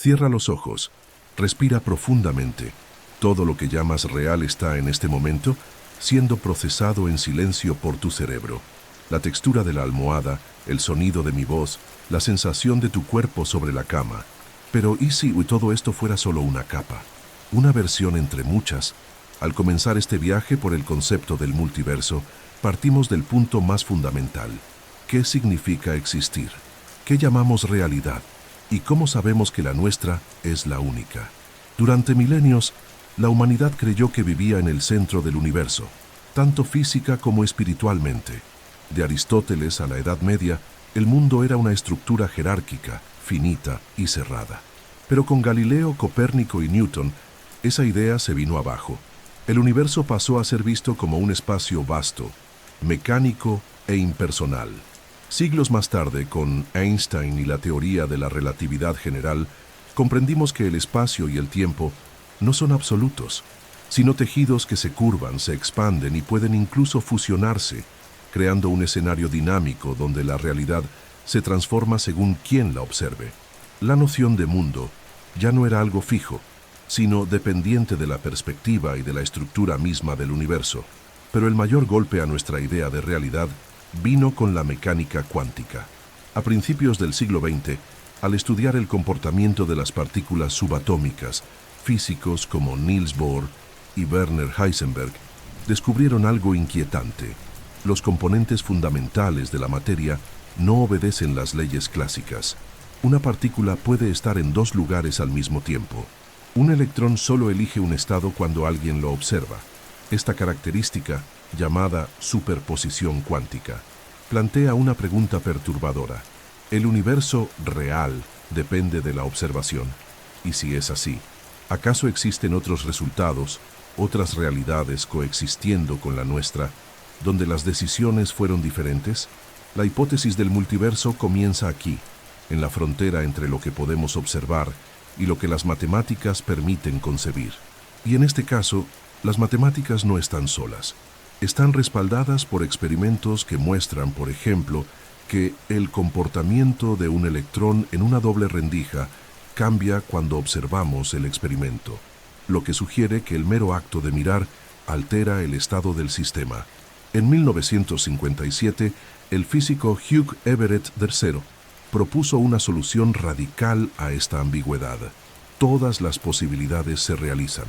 Cierra los ojos, respira profundamente. Todo lo que llamas real está en este momento siendo procesado en silencio por tu cerebro. La textura de la almohada, el sonido de mi voz, la sensación de tu cuerpo sobre la cama. Pero ¿y si todo esto fuera solo una capa? Una versión entre muchas. Al comenzar este viaje por el concepto del multiverso, partimos del punto más fundamental. ¿Qué significa existir? ¿Qué llamamos realidad? ¿Y cómo sabemos que la nuestra es la única? Durante milenios, la humanidad creyó que vivía en el centro del universo, tanto física como espiritualmente. De Aristóteles a la Edad Media, el mundo era una estructura jerárquica, finita y cerrada. Pero con Galileo, Copérnico y Newton, esa idea se vino abajo. El universo pasó a ser visto como un espacio vasto, mecánico e impersonal. Siglos más tarde, con Einstein y la teoría de la relatividad general, comprendimos que el espacio y el tiempo no son absolutos, sino tejidos que se curvan, se expanden y pueden incluso fusionarse, creando un escenario dinámico donde la realidad se transforma según quien la observe. La noción de mundo ya no era algo fijo, sino dependiente de la perspectiva y de la estructura misma del universo. Pero el mayor golpe a nuestra idea de realidad vino con la mecánica cuántica. A principios del siglo XX, al estudiar el comportamiento de las partículas subatómicas, físicos como Niels Bohr y Werner Heisenberg descubrieron algo inquietante. Los componentes fundamentales de la materia no obedecen las leyes clásicas. Una partícula puede estar en dos lugares al mismo tiempo. Un electrón solo elige un estado cuando alguien lo observa. Esta característica, llamada superposición cuántica, plantea una pregunta perturbadora. ¿El universo real depende de la observación? Y si es así, ¿acaso existen otros resultados, otras realidades coexistiendo con la nuestra, donde las decisiones fueron diferentes? La hipótesis del multiverso comienza aquí, en la frontera entre lo que podemos observar y lo que las matemáticas permiten concebir. Y en este caso, las matemáticas no están solas. Están respaldadas por experimentos que muestran, por ejemplo, que el comportamiento de un electrón en una doble rendija cambia cuando observamos el experimento, lo que sugiere que el mero acto de mirar altera el estado del sistema. En 1957, el físico Hugh Everett III propuso una solución radical a esta ambigüedad. Todas las posibilidades se realizan,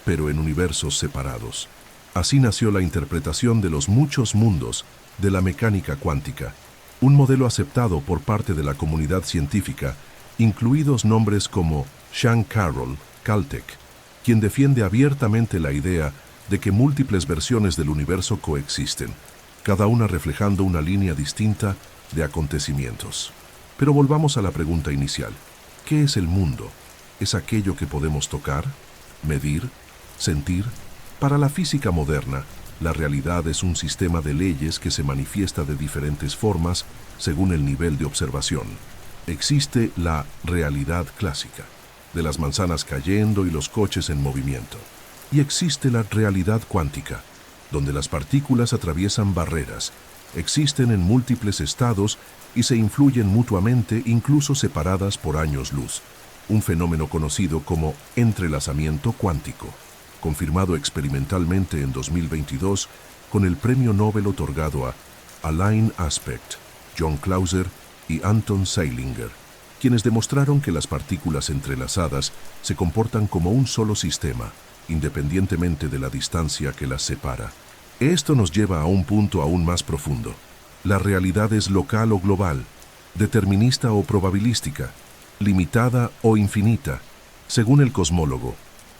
pero en universos separados. Así nació la interpretación de los muchos mundos de la mecánica cuántica, un modelo aceptado por parte de la comunidad científica, incluidos nombres como Sean Carroll, Caltech, quien defiende abiertamente la idea de que múltiples versiones del universo coexisten, cada una reflejando una línea distinta de acontecimientos. Pero volvamos a la pregunta inicial. ¿Qué es el mundo? ¿Es aquello que podemos tocar, medir, sentir? Para la física moderna, la realidad es un sistema de leyes que se manifiesta de diferentes formas según el nivel de observación. Existe la realidad clásica, de las manzanas cayendo y los coches en movimiento. Y existe la realidad cuántica, donde las partículas atraviesan barreras, existen en múltiples estados y se influyen mutuamente, incluso separadas por años luz. Un fenómeno conocido como entrelazamiento cuántico, confirmado experimentalmente en 2022 con el premio Nobel otorgado a Alain Aspect, John Clauser y Anton Zeilinger, quienes demostraron que las partículas entrelazadas se comportan como un solo sistema, independientemente de la distancia que las separa. Esto nos lleva a un punto aún más profundo. La realidad es local o global, determinista o probabilística, limitada o infinita. Según el cosmólogo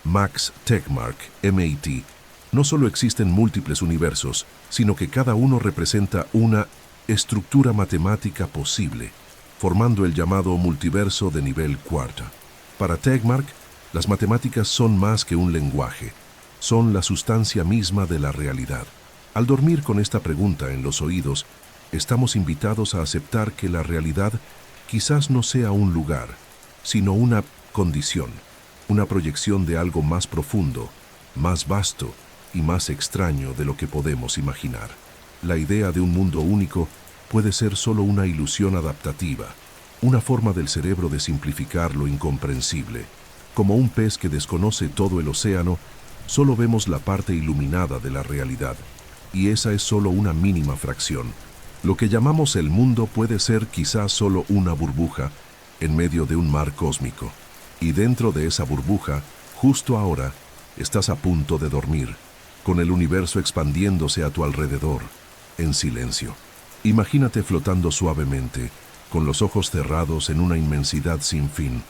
Max Tegmark, MIT, no solo existen múltiples universos, sino que cada uno representa una estructura matemática posible, formando el llamado multiverso de nivel cuarta. Para Tegmark, las matemáticas son más que un lenguaje, son la sustancia misma de la realidad. Al dormir con esta pregunta en los oídos, estamos invitados a aceptar que la realidad quizás no sea un lugar, sino una condición, una proyección de algo más profundo, más vasto y más extraño de lo que podemos imaginar. La idea de un mundo único puede ser solo una ilusión adaptativa, una forma del cerebro de simplificar lo incomprensible. Como un pez que desconoce todo el océano, solo vemos la parte iluminada de la realidad, y esa es solo una mínima fracción. Lo que llamamos el mundo puede ser quizás solo una burbuja en medio de un mar cósmico. Y dentro de esa burbuja, justo ahora, estás a punto de dormir, con el universo expandiéndose a tu alrededor, en silencio. Imagínate flotando suavemente, con los ojos cerrados en una inmensidad sin fin.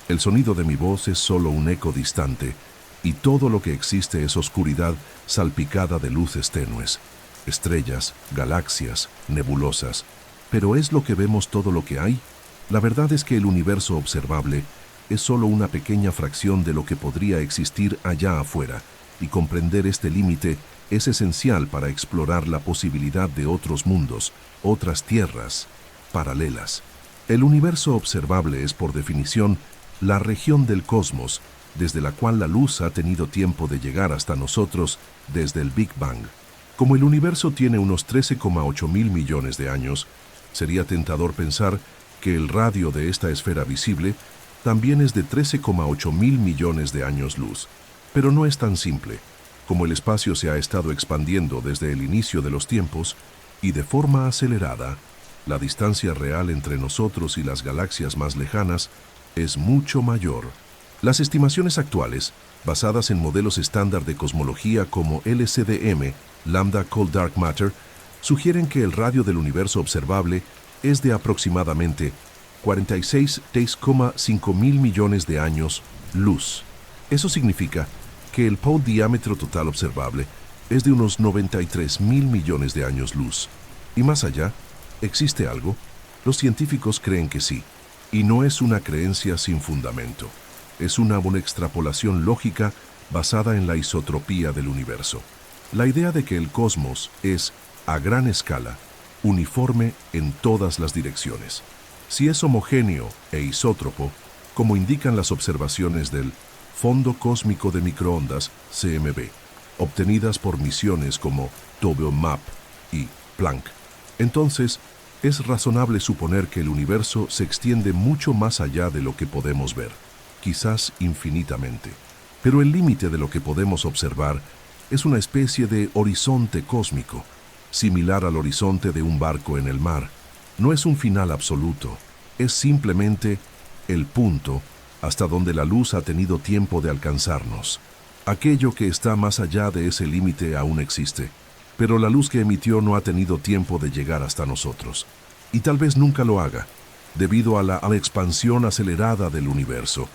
El sonido de mi voz es solo un eco distante, y todo lo que existe es oscuridad salpicada de luces tenues. Estrellas, galaxias, nebulosas. ¿Pero es lo que vemos todo lo que hay? La verdad es que el universo observable es solo una pequeña fracción de lo que podría existir allá afuera, y comprender este límite es esencial para explorar la posibilidad de otros mundos, otras tierras, paralelas. El universo observable es, por definición, la región del cosmos, desde la cual la luz ha tenido tiempo de llegar hasta nosotros desde el Big Bang. Como el universo tiene unos 13,8 mil millones de años, sería tentador pensar que el radio de esta esfera visible también es de 13,8 mil millones de años luz. Pero no es tan simple. Como el espacio se ha estado expandiendo desde el inicio de los tiempos y de forma acelerada, la distancia real entre nosotros y las galaxias más lejanas es mucho mayor. Las estimaciones actuales, basadas en modelos estándar de cosmología como LCDM, Lambda Cold Dark Matter, sugieren que el radio del universo observable es de aproximadamente 46,5 mil millones de años luz. Eso significa que el pole diámetro total observable es de unos 93 mil millones de años luz. Y más allá, ¿existe algo? Los científicos creen que sí, y no es una creencia sin fundamento. Es una extrapolación lógica basada en la isotropía del universo. La idea de que el cosmos es, a gran escala, uniforme en todas las direcciones. Si es homogéneo e isótropo, como indican las observaciones del Fondo Cósmico de Microondas, CMB, obtenidas por misiones como TOBE-MAP y Planck, entonces es razonable suponer que el universo se extiende mucho más allá de lo que podemos ver, quizás infinitamente. Pero el límite de lo que podemos observar es una especie de horizonte cósmico, similar al horizonte de un barco en el mar. No es un final absoluto, es simplemente el punto hasta donde la luz ha tenido tiempo de alcanzarnos. Aquello que está más allá de ese límite aún existe, pero la luz que emitió no ha tenido tiempo de llegar hasta nosotros. Y tal vez nunca lo haga, debido a la expansión acelerada del universo,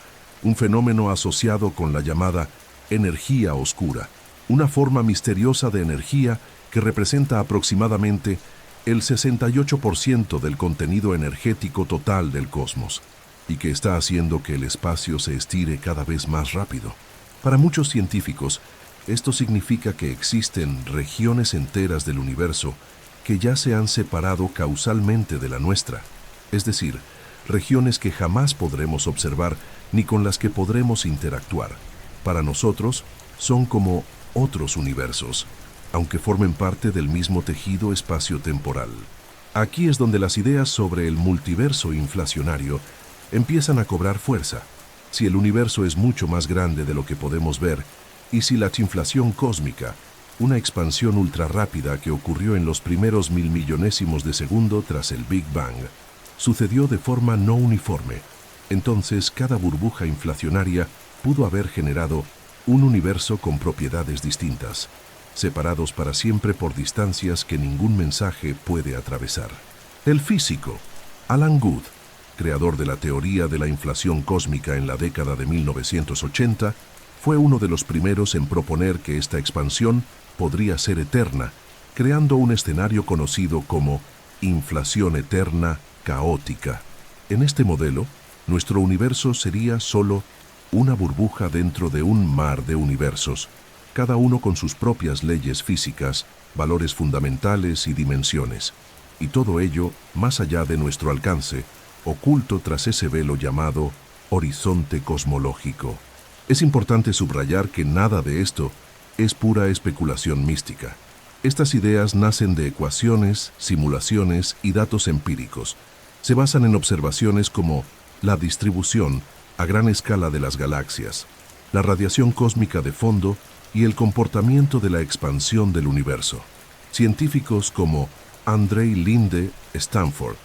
un fenómeno asociado con la llamada energía oscura, una forma misteriosa de energía que representa aproximadamente el 68% del contenido energético total del cosmos, y que está haciendo que el espacio se estire cada vez más rápido. Para muchos científicos, esto significa que existen regiones enteras del universo que ya se han separado causalmente de la nuestra, es decir, regiones que jamás podremos observar ni con las que podremos interactuar. Para nosotros, son como otros universos, aunque formen parte del mismo tejido espacio-temporal. Aquí es donde las ideas sobre el multiverso inflacionario empiezan a cobrar fuerza. Si el universo es mucho más grande de lo que podemos ver, y si la inflación cósmica, una expansión ultrarrápida que ocurrió en los primeros 1000 millonésimos de segundo tras el Big Bang, sucedió de forma no uniforme, entonces cada burbuja inflacionaria pudo haber generado un universo con propiedades distintas, separados para siempre por distancias que ningún mensaje puede atravesar. El físico Alan Guth, creador de la teoría de la inflación cósmica en la década de 1980, fue uno de los primeros en proponer que esta expansión podría ser eterna, creando un escenario conocido como inflación eterna caótica. En este modelo, nuestro universo sería solo una burbuja dentro de un mar de universos, cada uno con sus propias leyes físicas, valores fundamentales y dimensiones, y todo ello más allá de nuestro alcance, oculto tras ese velo llamado horizonte cosmológico. Es importante subrayar que nada de esto es pura especulación mística. Estas ideas nacen de ecuaciones, simulaciones y datos empíricos, Se basan en observaciones como la distribución a gran escala de las galaxias, la radiación cósmica de fondo y el comportamiento de la expansión del universo. Científicos como Andrei Linde, Stanford,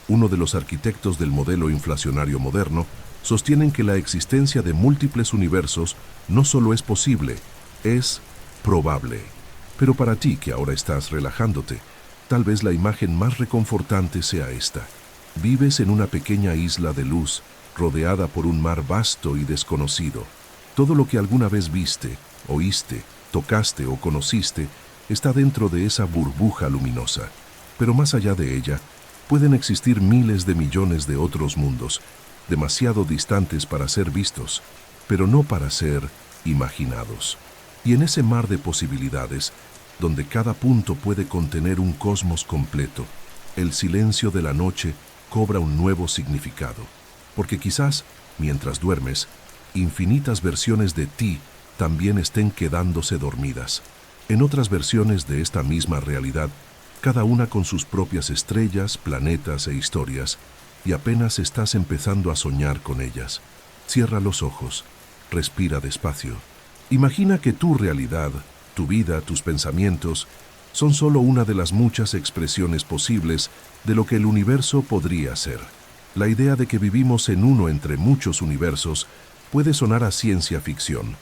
uno de los arquitectos del modelo inflacionario moderno, sostienen que la existencia de múltiples universos no solo es posible, es probable. Pero para ti, que ahora estás relajándote, tal vez la imagen más reconfortante sea esta. Vives en una pequeña isla de luz, rodeada por un mar vasto y desconocido. Todo lo que alguna vez viste, oíste, tocaste o conociste está dentro de esa burbuja luminosa. Pero más allá de ella, pueden existir miles de millones de otros mundos, demasiado distantes para ser vistos, pero no para ser imaginados. Y en ese mar de posibilidades, donde cada punto puede contener un cosmos completo, el silencio de la noche cobra un nuevo significado. Porque quizás, mientras duermes, infinitas versiones de ti también estén quedándose dormidas. En otras versiones de esta misma realidad, cada una con sus propias estrellas, planetas e historias, y apenas estás empezando a soñar con ellas. Cierra los ojos, respira despacio. Imagina que tu realidad, tu vida, tus pensamientos, son solo una de las muchas expresiones posibles de lo que el universo podría ser. La idea de que vivimos en uno entre muchos universos puede sonar a ciencia ficción,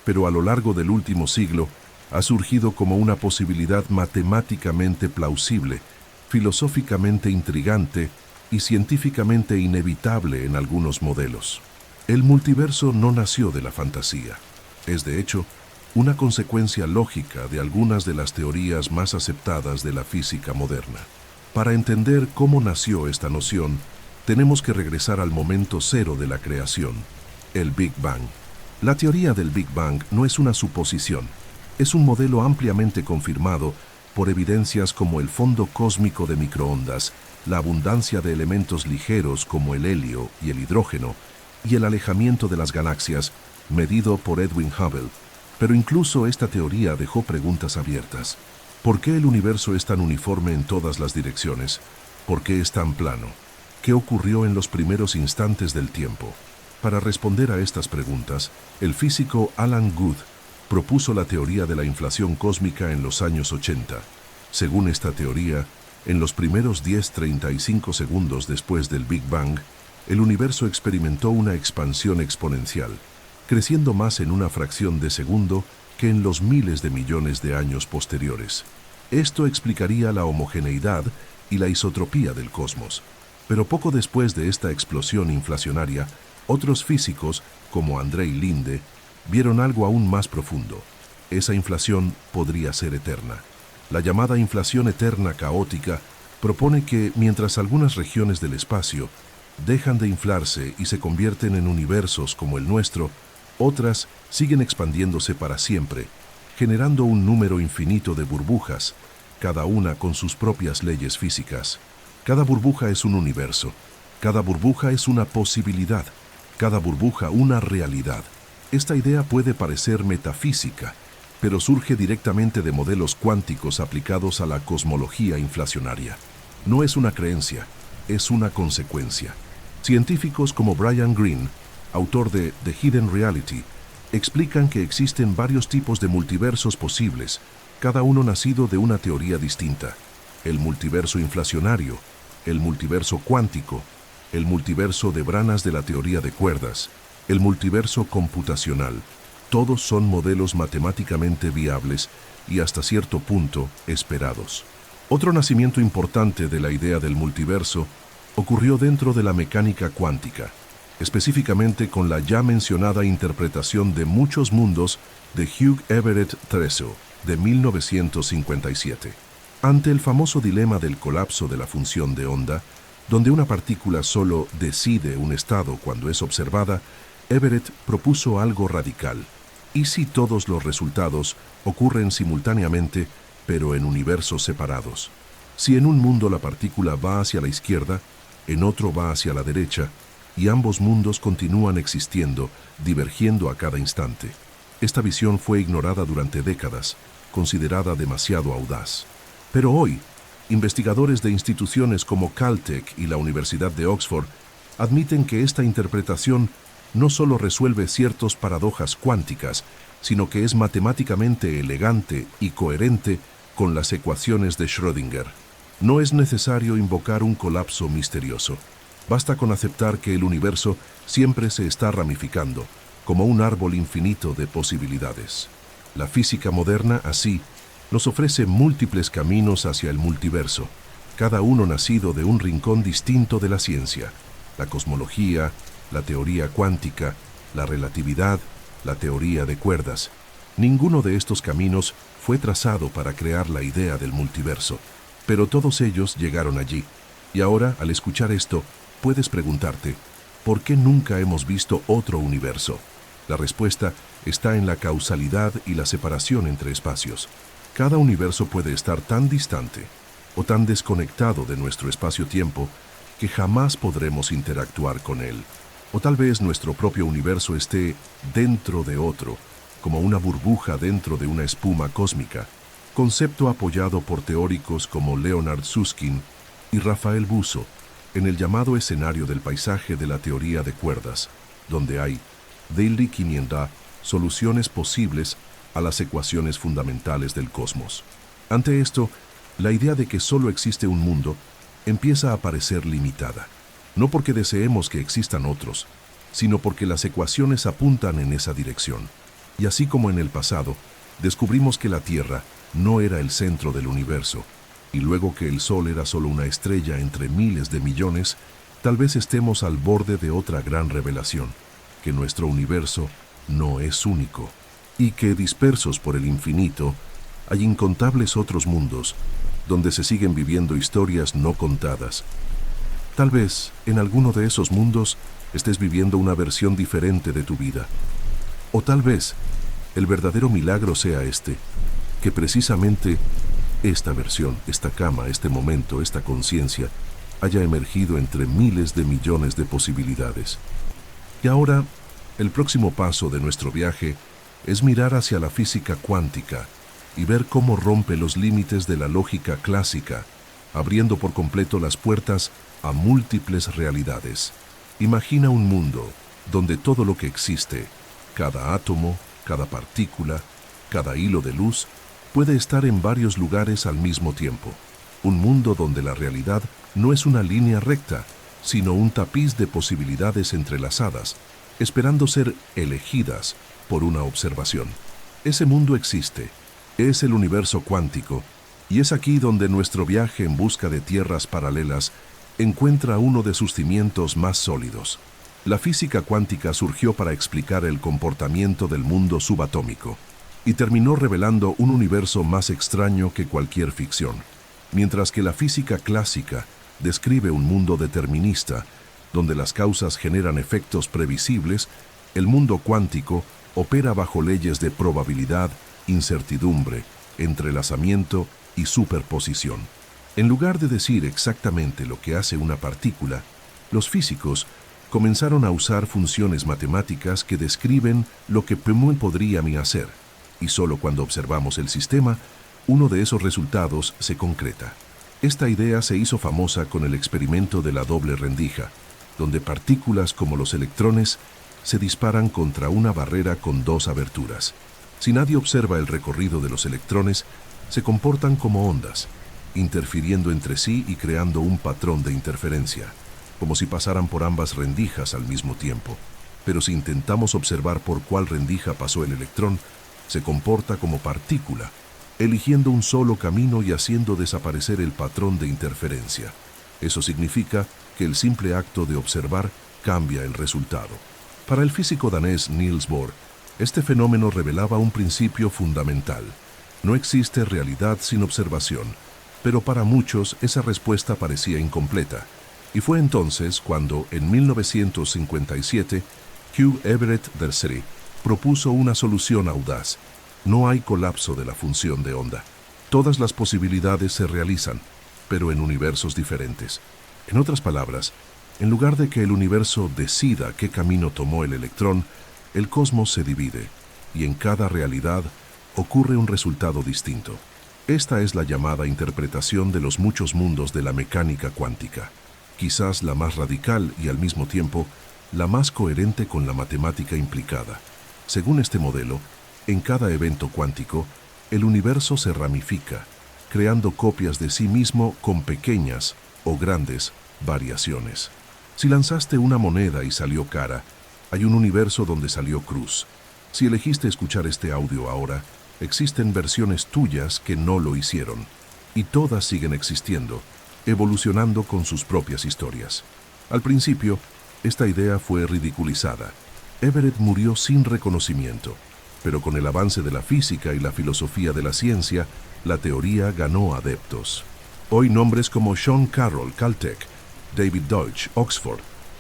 pero a lo largo del último siglo ha surgido como una posibilidad matemáticamente plausible, filosóficamente intrigante y científicamente inevitable en algunos modelos. El multiverso no nació de la fantasía. Es, de hecho, una consecuencia lógica de algunas de las teorías más aceptadas de la física moderna. Para entender cómo nació esta noción, tenemos que regresar al momento cero de la creación, el Big Bang. La teoría del Big Bang no es una suposición, es un modelo ampliamente confirmado por evidencias como el fondo cósmico de microondas, la abundancia de elementos ligeros como el helio y el hidrógeno, y el alejamiento de las galaxias, medido por Edwin Hubble. Pero incluso esta teoría dejó preguntas abiertas. ¿Por qué el universo es tan uniforme en todas las direcciones? ¿Por qué es tan plano? ¿Qué ocurrió en los primeros instantes del tiempo? Para responder a estas preguntas, el físico Alan Guth propuso la teoría de la inflación cósmica en los años 80. Según esta teoría, en los primeros 10-35 segundos después del Big Bang, el universo experimentó una expansión exponencial, creciendo más en una fracción de segundo que en los miles de millones de años posteriores. Esto explicaría la homogeneidad y la isotropía del cosmos. Pero poco después de esta explosión inflacionaria, otros físicos, como Andrei Linde, vieron algo aún más profundo. Esa inflación podría ser eterna. La llamada inflación eterna caótica propone que, mientras algunas regiones del espacio dejan de inflarse y se convierten en universos como el nuestro, otras siguen expandiéndose para siempre, generando un número infinito de burbujas, cada una con sus propias leyes físicas. Cada burbuja es un universo, cada burbuja es una posibilidad, cada burbuja una realidad. Esta idea puede parecer metafísica, pero surge directamente de modelos cuánticos aplicados a la cosmología inflacionaria. No es una creencia, es una consecuencia. Científicos como Brian Greene, autor de The Hidden Reality, explican que existen varios tipos de multiversos posibles, cada uno nacido de una teoría distinta. El multiverso inflacionario, el multiverso cuántico, el multiverso de branas de la teoría de cuerdas, el multiverso computacional. Todos son modelos matemáticamente viables y hasta cierto punto esperados. Otro nacimiento importante de la idea del multiverso ocurrió dentro de la mecánica cuántica, específicamente con la ya mencionada interpretación de muchos mundos de Hugh Everett Tressel de 1957. Ante el famoso dilema del colapso de la función de onda, donde una partícula solo decide un estado cuando es observada, Everett propuso algo radical. ¿Y si todos los resultados ocurren simultáneamente, pero en universos separados? Si en un mundo la partícula va hacia la izquierda, en otro va hacia la derecha, y ambos mundos continúan existiendo, divergiendo a cada instante. Esta visión fue ignorada durante décadas, considerada demasiado audaz. Pero hoy, Investigadores de instituciones como Caltech y la Universidad de Oxford admiten que esta interpretación no solo resuelve ciertas paradojas cuánticas, sino que es matemáticamente elegante y coherente con las ecuaciones de Schrödinger. No es necesario invocar un colapso misterioso. Basta con aceptar que el universo siempre se está ramificando, como un árbol infinito de posibilidades. La física moderna, así, nos ofrece múltiples caminos hacia el multiverso, cada uno nacido de un rincón distinto de la ciencia: la cosmología, la teoría cuántica, la relatividad, la teoría de cuerdas. Ninguno de estos caminos fue trazado para crear la idea del multiverso, pero todos ellos llegaron allí. Y ahora, al escuchar esto, puedes preguntarte, ¿por qué nunca hemos visto otro universo? La respuesta está en la causalidad y la separación entre espacios. Cada universo puede estar tan distante o tan desconectado de nuestro espacio-tiempo que jamás podremos interactuar con él. O tal vez nuestro propio universo esté dentro de otro, como una burbuja dentro de una espuma cósmica, concepto apoyado por teóricos como Leonard Susskind y Rafael Busso en el llamado escenario del paisaje de la teoría de cuerdas, donde hay, desde 500, soluciones posibles a las ecuaciones fundamentales del cosmos. Ante esto, la idea de que solo existe un mundo empieza a parecer limitada, no porque deseemos que existan otros, sino porque las ecuaciones apuntan en esa dirección. Y así como en el pasado, descubrimos que la Tierra no era el centro del universo, y luego que el Sol era solo una estrella entre miles de millones, tal vez estemos al borde de otra gran revelación: que nuestro universo no es único, y que, dispersos por el infinito, hay incontables otros mundos donde se siguen viviendo historias no contadas. Tal vez, en alguno de esos mundos, estés viviendo una versión diferente de tu vida. O tal vez, el verdadero milagro sea este, que precisamente esta versión, esta cama, este momento, esta conciencia, haya emergido entre miles de millones de posibilidades. Y ahora, el próximo paso de nuestro viaje es mirar hacia la física cuántica y ver cómo rompe los límites de la lógica clásica, abriendo por completo las puertas a múltiples realidades. Imagina un mundo donde todo lo que existe, cada átomo, cada partícula, cada hilo de luz, puede estar en varios lugares al mismo tiempo. Un mundo donde la realidad no es una línea recta, sino un tapiz de posibilidades entrelazadas, esperando ser elegidas por una observación. Ese mundo existe, es el universo cuántico, y es aquí donde nuestro viaje en busca de tierras paralelas encuentra uno de sus cimientos más sólidos. La física cuántica surgió para explicar el comportamiento del mundo subatómico, y terminó revelando un universo más extraño que cualquier ficción. Mientras que la física clásica describe un mundo determinista, donde las causas generan efectos previsibles, el mundo cuántico opera bajo leyes de probabilidad, incertidumbre, entrelazamiento y superposición. En lugar de decir exactamente lo que hace una partícula, los físicos comenzaron a usar funciones matemáticas que describen lo que podría hacer, y solo cuando observamos el sistema, uno de esos resultados se concreta. Esta idea se hizo famosa con el experimento de la doble rendija, donde partículas como los electrones se disparan contra una barrera con dos aberturas. Si nadie observa el recorrido de los electrones, se comportan como ondas, interfiriendo entre sí y creando un patrón de interferencia, como si pasaran por ambas rendijas al mismo tiempo. Pero si intentamos observar por cuál rendija pasó el electrón, se comporta como partícula, eligiendo un solo camino y haciendo desaparecer el patrón de interferencia. Eso significa que el simple acto de observar cambia el resultado. Para el físico danés Niels Bohr, este fenómeno revelaba un principio fundamental: no existe realidad sin observación, pero para muchos esa respuesta parecía incompleta. Y fue entonces cuando, en 1957, Hugh Everett III propuso una solución audaz: no hay colapso de la función de onda. Todas las posibilidades se realizan, pero en universos diferentes. En otras palabras, en lugar de que el universo decida qué camino tomó el electrón, el cosmos se divide, y en cada realidad ocurre un resultado distinto. Esta es la llamada interpretación de los muchos mundos de la mecánica cuántica, quizás la más radical y al mismo tiempo la más coherente con la matemática implicada. Según este modelo, en cada evento cuántico, el universo se ramifica, creando copias de sí mismo con pequeñas o grandes variaciones. Si lanzaste una moneda y salió cara, hay un universo donde salió cruz. Si elegiste escuchar este audio ahora, existen versiones tuyas que no lo hicieron, y todas siguen existiendo, evolucionando con sus propias historias. Al principio, esta idea fue ridiculizada. Everett murió sin reconocimiento, pero con el avance de la física y la filosofía de la ciencia, la teoría ganó adeptos. Hoy nombres como Sean Carroll, Caltech, David Deutsch, Oxford,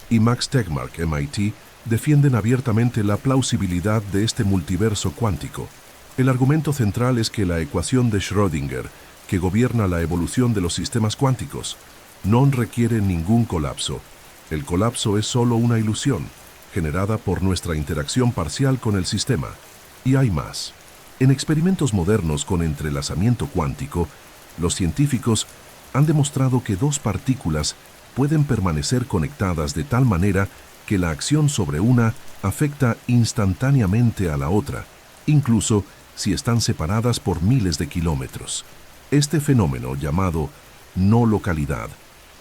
y Max Tegmark, MIT, defienden abiertamente la plausibilidad de este multiverso cuántico. El argumento central es que la ecuación de Schrödinger, que gobierna la evolución de los sistemas cuánticos, no requiere ningún colapso. El colapso es solo una ilusión, generada por nuestra interacción parcial con el sistema. Y hay más. En experimentos modernos con entrelazamiento cuántico, los científicos han demostrado que dos partículas pueden permanecer conectadas de tal manera que la acción sobre una afecta instantáneamente a la otra, incluso si están separadas por miles de kilómetros. Este fenómeno, llamado no localidad,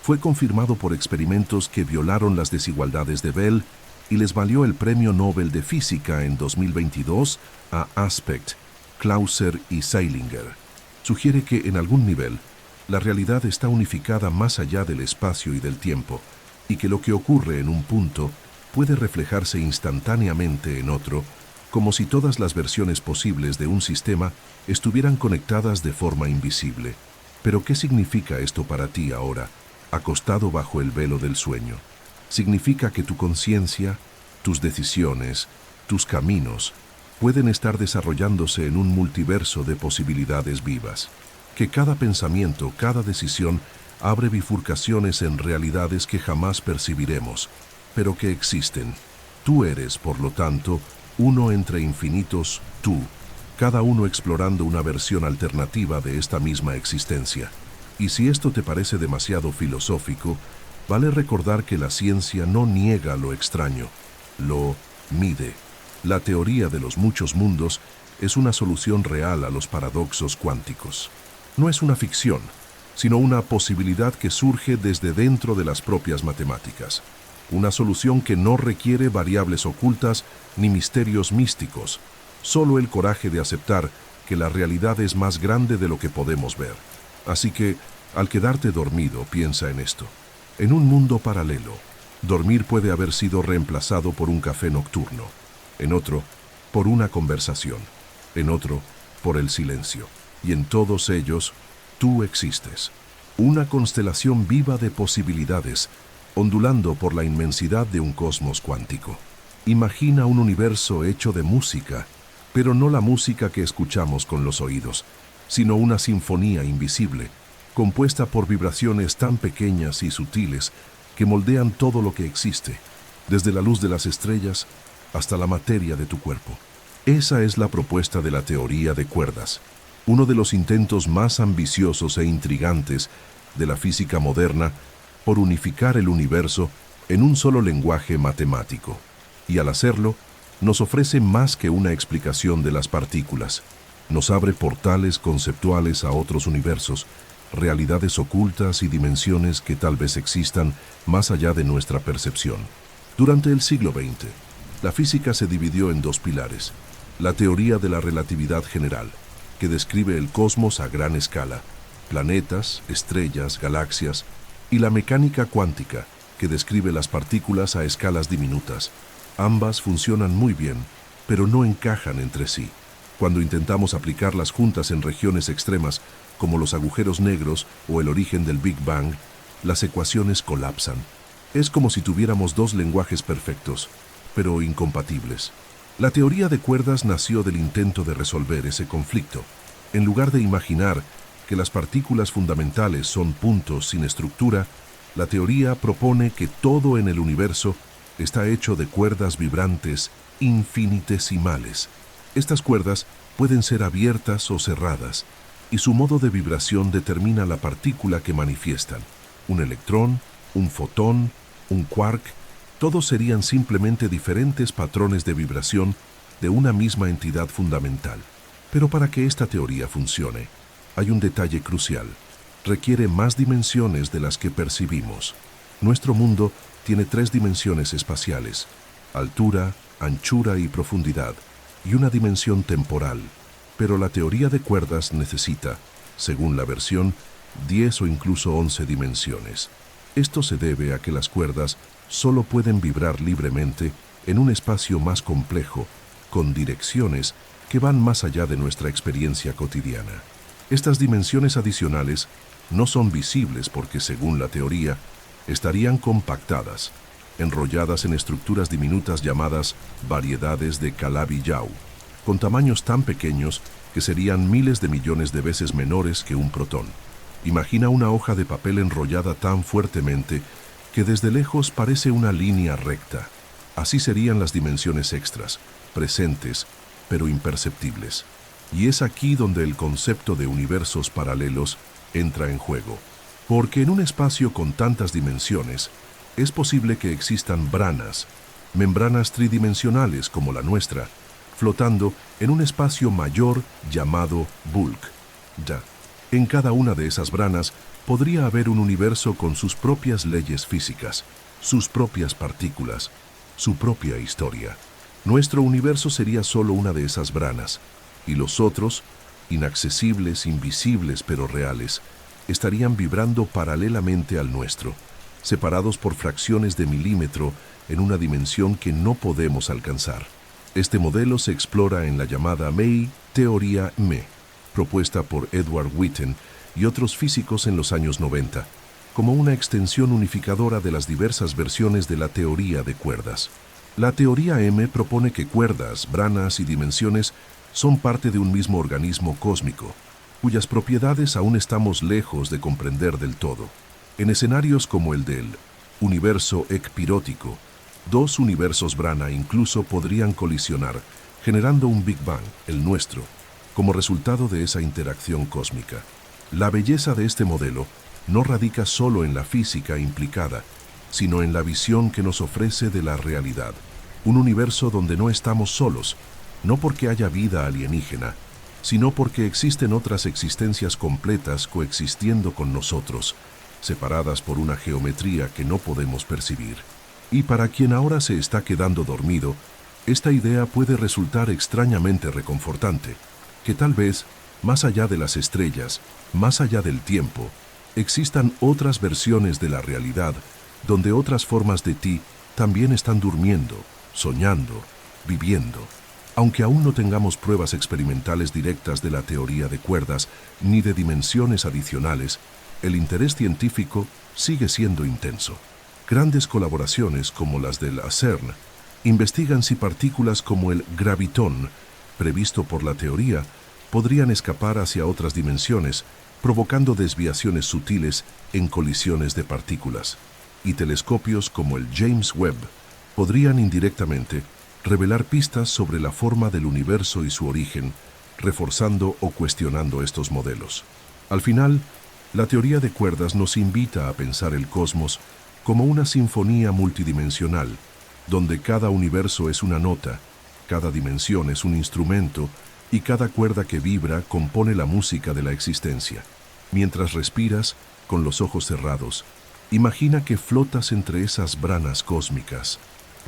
fue confirmado por experimentos que violaron las desigualdades de Bell y les valió el Premio Nobel de Física en 2022 a Aspect, Clauser y Seilinger. Sugiere que en algún nivel, la realidad está unificada más allá del espacio y del tiempo, y que lo que ocurre en un punto puede reflejarse instantáneamente en otro, como si todas las versiones posibles de un sistema estuvieran conectadas de forma invisible. Pero ¿qué significa esto para ti ahora, acostado bajo el velo del sueño? Significa que tu conciencia, tus decisiones, tus caminos, pueden estar desarrollándose en un multiverso de posibilidades vivas. Que cada pensamiento, cada decisión, abre bifurcaciones en realidades que jamás percibiremos, pero que existen. Tú eres, por lo tanto, uno entre infinitos tú, cada uno explorando una versión alternativa de esta misma existencia. Y si esto te parece demasiado filosófico, vale recordar que la ciencia no niega lo extraño, lo mide. La teoría de los muchos mundos es una solución real a los paradoxos cuánticos. No es una ficción, sino una posibilidad que surge desde dentro de las propias matemáticas. Una solución que no requiere variables ocultas ni misterios místicos, solo el coraje de aceptar que la realidad es más grande de lo que podemos ver. Así que, al quedarte dormido, piensa en esto. En un mundo paralelo, dormir puede haber sido reemplazado por un café nocturno, en otro, por una conversación, en otro, por el silencio. Y en todos ellos, tú existes. Una constelación viva de posibilidades, ondulando por la inmensidad de un cosmos cuántico. Imagina un universo hecho de música, pero no la música que escuchamos con los oídos, sino una sinfonía invisible, compuesta por vibraciones tan pequeñas y sutiles que moldean todo lo que existe, desde la luz de las estrellas hasta la materia de tu cuerpo. Esa es la propuesta de la teoría de cuerdas, uno de los intentos más ambiciosos e intrigantes de la física moderna por unificar el universo en un solo lenguaje matemático. Y al hacerlo, nos ofrece más que una explicación de las partículas. Nos abre portales conceptuales a otros universos, realidades ocultas y dimensiones que tal vez existan más allá de nuestra percepción. Durante el siglo XX, la física se dividió en dos pilares: la teoría de la relatividad general, que describe el cosmos a gran escala, planetas, estrellas, galaxias, y la mecánica cuántica, que describe las partículas a escalas diminutas. Ambas funcionan muy bien, pero no encajan entre sí. Cuando intentamos aplicarlas juntas en regiones extremas, como los agujeros negros o el origen del Big Bang, las ecuaciones colapsan. Es como si tuviéramos dos lenguajes perfectos, pero incompatibles. La teoría de cuerdas nació del intento de resolver ese conflicto. En lugar de imaginar que las partículas fundamentales son puntos sin estructura, la teoría propone que todo en el universo está hecho de cuerdas vibrantes infinitesimales. Estas cuerdas pueden ser abiertas o cerradas, y su modo de vibración determina la partícula que manifiestan. Un electrón, un fotón, un quark, todos serían simplemente diferentes patrones de vibración de una misma entidad fundamental. Pero para que esta teoría funcione, hay un detalle crucial. Requiere más dimensiones de las que percibimos. Nuestro mundo tiene 3 dimensiones espaciales: altura, anchura y profundidad, y una dimensión temporal. Pero la teoría de cuerdas necesita, según la versión, 10 o incluso 11 dimensiones. Esto se debe a que las cuerdas solo pueden vibrar libremente en un espacio más complejo, con direcciones que van más allá de nuestra experiencia cotidiana. Estas dimensiones adicionales no son visibles porque, según la teoría, estarían compactadas, enrolladas en estructuras diminutas llamadas variedades de Calabi-Yau, con tamaños tan pequeños que serían miles de millones de veces menores que un protón. Imagina una hoja de papel enrollada tan fuertemente que desde lejos parece una línea recta. Así serían las dimensiones extras, presentes, pero imperceptibles. Y es aquí donde el concepto de universos paralelos entra en juego. Porque en un espacio con tantas dimensiones, es posible que existan branas, membranas tridimensionales como la nuestra, flotando en un espacio mayor llamado bulk. En cada una de esas branas podría haber un universo con sus propias leyes físicas, sus propias partículas, su propia historia. Nuestro universo sería solo una de esas branas, y los otros, inaccesibles, invisibles pero reales, estarían vibrando paralelamente al nuestro, separados por fracciones de milímetro en una dimensión que no podemos alcanzar. Este modelo se explora en la llamada teoría ME, propuesta por Edward Witten y otros físicos en los años 90, como una extensión unificadora de las diversas versiones de la teoría de cuerdas. La teoría M propone que cuerdas, branas y dimensiones son parte de un mismo organismo cósmico, cuyas propiedades aún estamos lejos de comprender del todo. En escenarios como el del universo ecpirótico, 2 universos brana incluso podrían colisionar, generando un Big Bang, el nuestro, como resultado de esa interacción cósmica. La belleza de este modelo no radica solo en la física implicada, sino en la visión que nos ofrece de la realidad. Un universo donde no estamos solos, no porque haya vida alienígena, sino porque existen otras existencias completas coexistiendo con nosotros, separadas por una geometría que no podemos percibir. Y para quien ahora se está quedando dormido, esta idea puede resultar extrañamente reconfortante, que tal vez, más allá de las estrellas, más allá del tiempo, existan otras versiones de la realidad donde otras formas de ti también están durmiendo, soñando, viviendo. Aunque aún no tengamos pruebas experimentales directas de la teoría de cuerdas ni de dimensiones adicionales, el interés científico sigue siendo intenso. Grandes colaboraciones como las del CERN investigan si partículas como el gravitón, previsto por la teoría, podrían escapar hacia otras dimensiones, provocando desviaciones sutiles en colisiones de partículas. Y telescopios como el James Webb podrían indirectamente revelar pistas sobre la forma del universo y su origen, reforzando o cuestionando estos modelos. Al final, la teoría de cuerdas nos invita a pensar el cosmos como una sinfonía multidimensional, donde cada universo es una nota, cada dimensión es un instrumento y cada cuerda que vibra compone la música de la existencia. Mientras respiras, con los ojos cerrados, imagina que flotas entre esas branas cósmicas,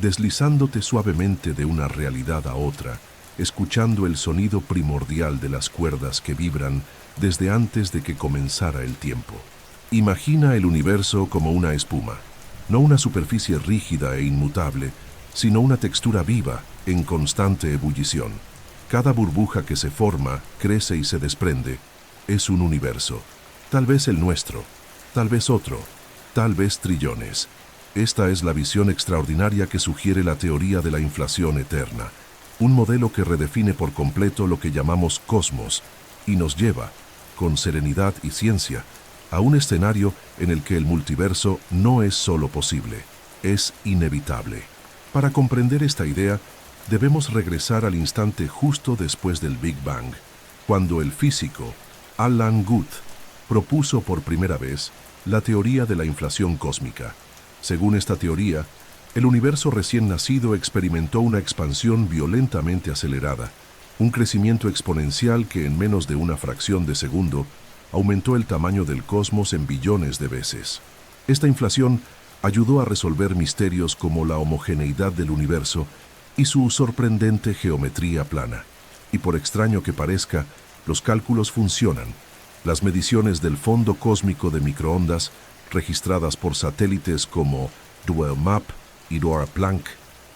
deslizándote suavemente de una realidad a otra, escuchando el sonido primordial de las cuerdas que vibran desde antes de que comenzara el tiempo. Imagina el universo como una espuma, no una superficie rígida e inmutable, sino una textura viva, en constante ebullición. Cada burbuja que se forma, crece y se desprende, es un universo. Tal vez el nuestro, tal vez otro, tal vez trillones. Esta es la visión extraordinaria que sugiere la teoría de la inflación eterna, un modelo que redefine por completo lo que llamamos cosmos y nos lleva, con serenidad y ciencia, a un escenario en el que el multiverso no es solo posible, es inevitable. Para comprender esta idea, debemos regresar al instante justo después del Big Bang, cuando el físico, Alan Guth propuso por primera vez la teoría de la inflación cósmica. Según esta teoría, el universo recién nacido experimentó una expansión violentamente acelerada, un crecimiento exponencial que en menos de una fracción de segundo aumentó el tamaño del cosmos en billones de veces. Esta inflación ayudó a resolver misterios como la homogeneidad del universo y su sorprendente geometría plana. Y por extraño que parezca, los cálculos funcionan. Las mediciones del fondo cósmico de microondas, registradas por satélites como DualMap y Dora-Planck,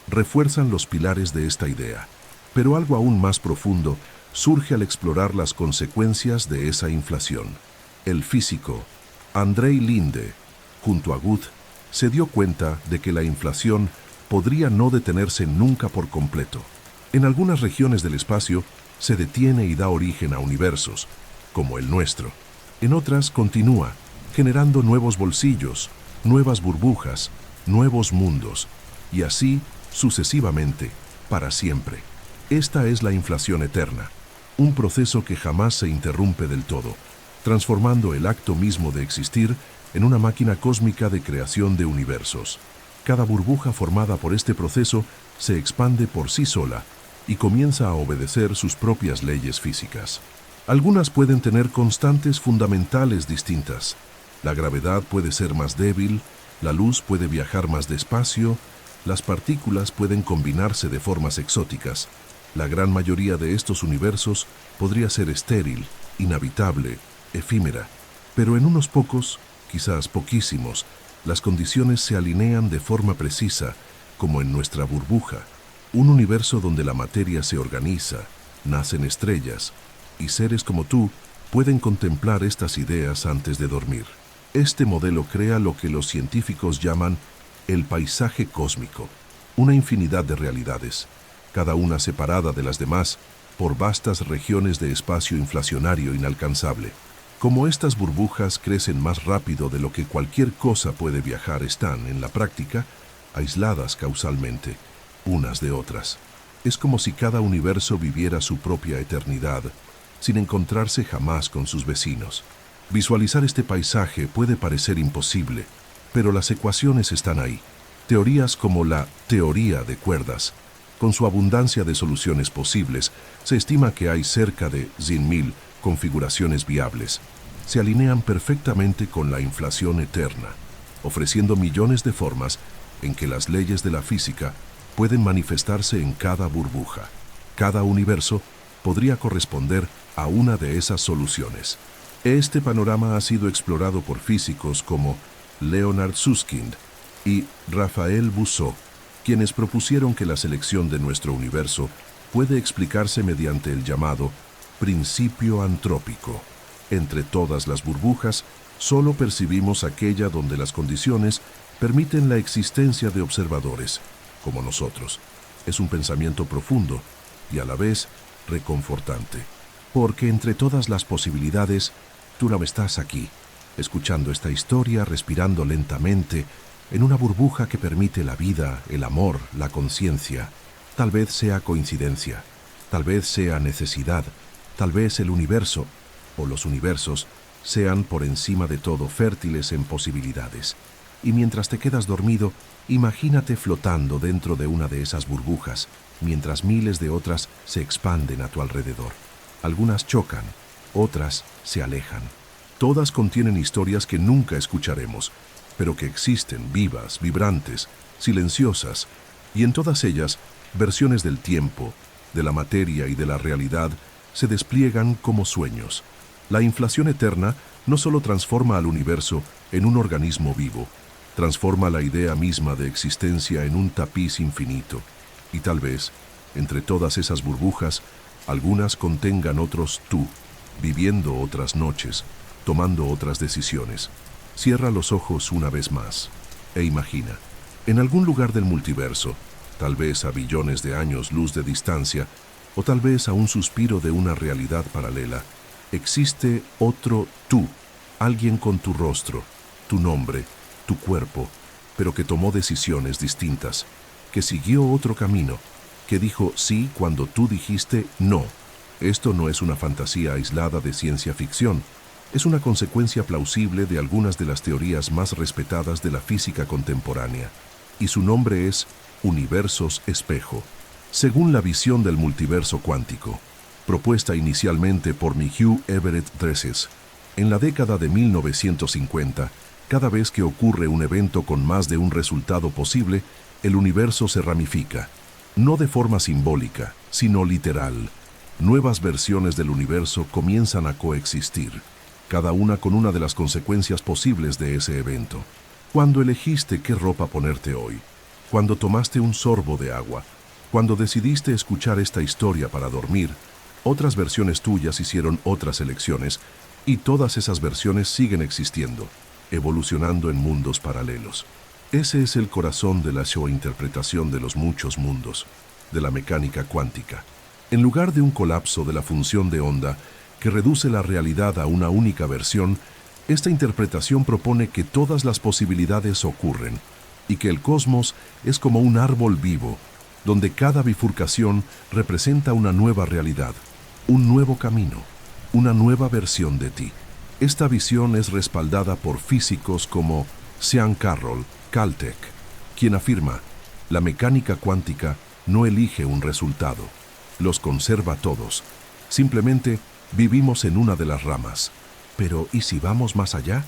refuerzan los pilares de esta idea. Pero algo aún más profundo surge al explorar las consecuencias de esa inflación. El físico Andrei Linde, junto a Guth, se dio cuenta de que la inflación podría no detenerse nunca por completo. En algunas regiones del espacio se detiene y da origen a universos, como el nuestro. En otras continúa, generando nuevos bolsillos, nuevas burbujas, nuevos mundos, y así sucesivamente, para siempre. Esta es la inflación eterna, un proceso que jamás se interrumpe del todo, transformando el acto mismo de existir en una máquina cósmica de creación de universos. Cada burbuja formada por este proceso se expande por sí sola y comienza a obedecer sus propias leyes físicas. Algunas pueden tener constantes fundamentales distintas. La gravedad puede ser más débil, la luz puede viajar más despacio, las partículas pueden combinarse de formas exóticas. La gran mayoría de estos universos podría ser estéril, inhabitable, efímera, pero en unos pocos, quizás poquísimos, las condiciones se alinean de forma precisa, como en nuestra burbuja, un universo donde la materia se organiza, nacen estrellas, y seres como tú pueden contemplar estas ideas antes de dormir. Este modelo crea lo que los científicos llaman el paisaje cósmico, una infinidad de realidades, cada una separada de las demás por vastas regiones de espacio inflacionario inalcanzable. Como estas burbujas crecen más rápido de lo que cualquier cosa puede viajar, están, en la práctica, aisladas causalmente, unas de otras. Es como si cada universo viviera su propia eternidad, sin encontrarse jamás con sus vecinos. Visualizar este paisaje puede parecer imposible, pero las ecuaciones están ahí. Teorías como la teoría de cuerdas. Con su abundancia de soluciones posibles, se estima que hay cerca de 100.000 configuraciones viables. Se alinean perfectamente con la inflación eterna, ofreciendo millones de formas en que las leyes de la física pueden manifestarse en cada burbuja. Cada universo podría corresponder a una de esas soluciones. Este panorama ha sido explorado por físicos como Leonard Susskind y Raphael Boussot, quienes propusieron que la selección de nuestro universo puede explicarse mediante el llamado principio antrópico. Entre todas las burbujas, solo percibimos aquella donde las condiciones permiten la existencia de observadores, como nosotros. Es un pensamiento profundo y a la vez reconfortante, porque entre todas las posibilidades, tú no estás aquí, escuchando esta historia, respirando lentamente, en una burbuja que permite la vida, el amor, la conciencia. Tal vez sea coincidencia, tal vez sea necesidad, tal vez el universo, o los universos, sean por encima de todo fértiles en posibilidades. Y mientras te quedas dormido, imagínate flotando dentro de una de esas burbujas, mientras miles de otras se expanden a tu alrededor. Algunas chocan, otras se alejan. Todas contienen historias que nunca escucharemos, pero que existen, vivas, vibrantes, silenciosas, y en todas ellas, versiones del tiempo, de la materia y de la realidad se despliegan como sueños. La inflación eterna no solo transforma al universo en un organismo vivo, transforma la idea misma de existencia en un tapiz infinito, y tal vez, entre todas esas burbujas, algunas contengan otros tú, viviendo otras noches, tomando otras decisiones. Cierra los ojos una vez más e imagina, en algún lugar del multiverso, tal vez a billones de años luz de distancia, o tal vez a un suspiro de una realidad paralela, existe otro tú, alguien con tu rostro, tu nombre, tu cuerpo, pero que tomó decisiones distintas, que siguió otro camino, que dijo sí cuando tú dijiste no, Esto no es una fantasía aislada de ciencia ficción, es una consecuencia plausible de algunas de las teorías más respetadas de la física contemporánea, y su nombre es universos espejo. Según la visión del multiverso cuántico, propuesta inicialmente por Hugh Everett Dresses, en la década de 1950, cada vez que ocurre un evento con más de un resultado posible, el universo se ramifica, no de forma simbólica, sino literal. Nuevas versiones del universo comienzan a coexistir, cada una con una de las consecuencias posibles de ese evento. Cuando elegiste qué ropa ponerte hoy, cuando tomaste un sorbo de agua, cuando decidiste escuchar esta historia para dormir, otras versiones tuyas hicieron otras elecciones, y todas esas versiones siguen existiendo, evolucionando en mundos paralelos. Ese es el corazón de la interpretación de los muchos mundos, de la mecánica cuántica. En lugar de un colapso de la función de onda que reduce la realidad a una única versión, esta interpretación propone que todas las posibilidades ocurren y que el cosmos es como un árbol vivo, donde cada bifurcación representa una nueva realidad, un nuevo camino, una nueva versión de ti. Esta visión es respaldada por físicos como Sean Carroll, Caltech, quien afirma: la mecánica cuántica no elige un resultado, los conserva todos. Simplemente vivimos en una de las ramas. Pero ¿y si vamos más allá?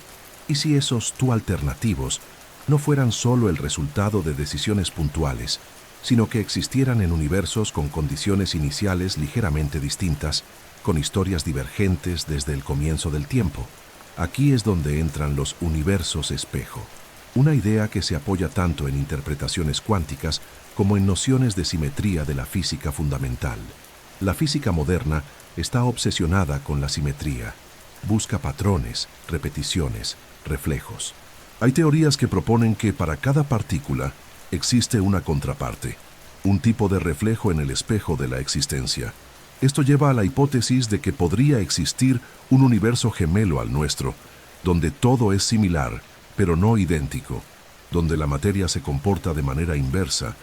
¿Y si esos tú alternativos no fueran solo el resultado de decisiones puntuales, sino que existieran en universos con condiciones iniciales ligeramente distintas, con historias divergentes desde el comienzo del tiempo? Aquí es donde entran los universos espejo, una idea que se apoya tanto en interpretaciones cuánticas como en nociones de simetría de la física fundamental. La física moderna está obsesionada con la simetría. Busca patrones, repeticiones, reflejos. Hay teorías que proponen que para cada partícula existe una contraparte, un tipo de reflejo en el espejo de la existencia. Esto lleva a la hipótesis de que podría existir un universo gemelo al nuestro, donde todo es similar, pero no idéntico, donde la materia se comporta de manera inversa,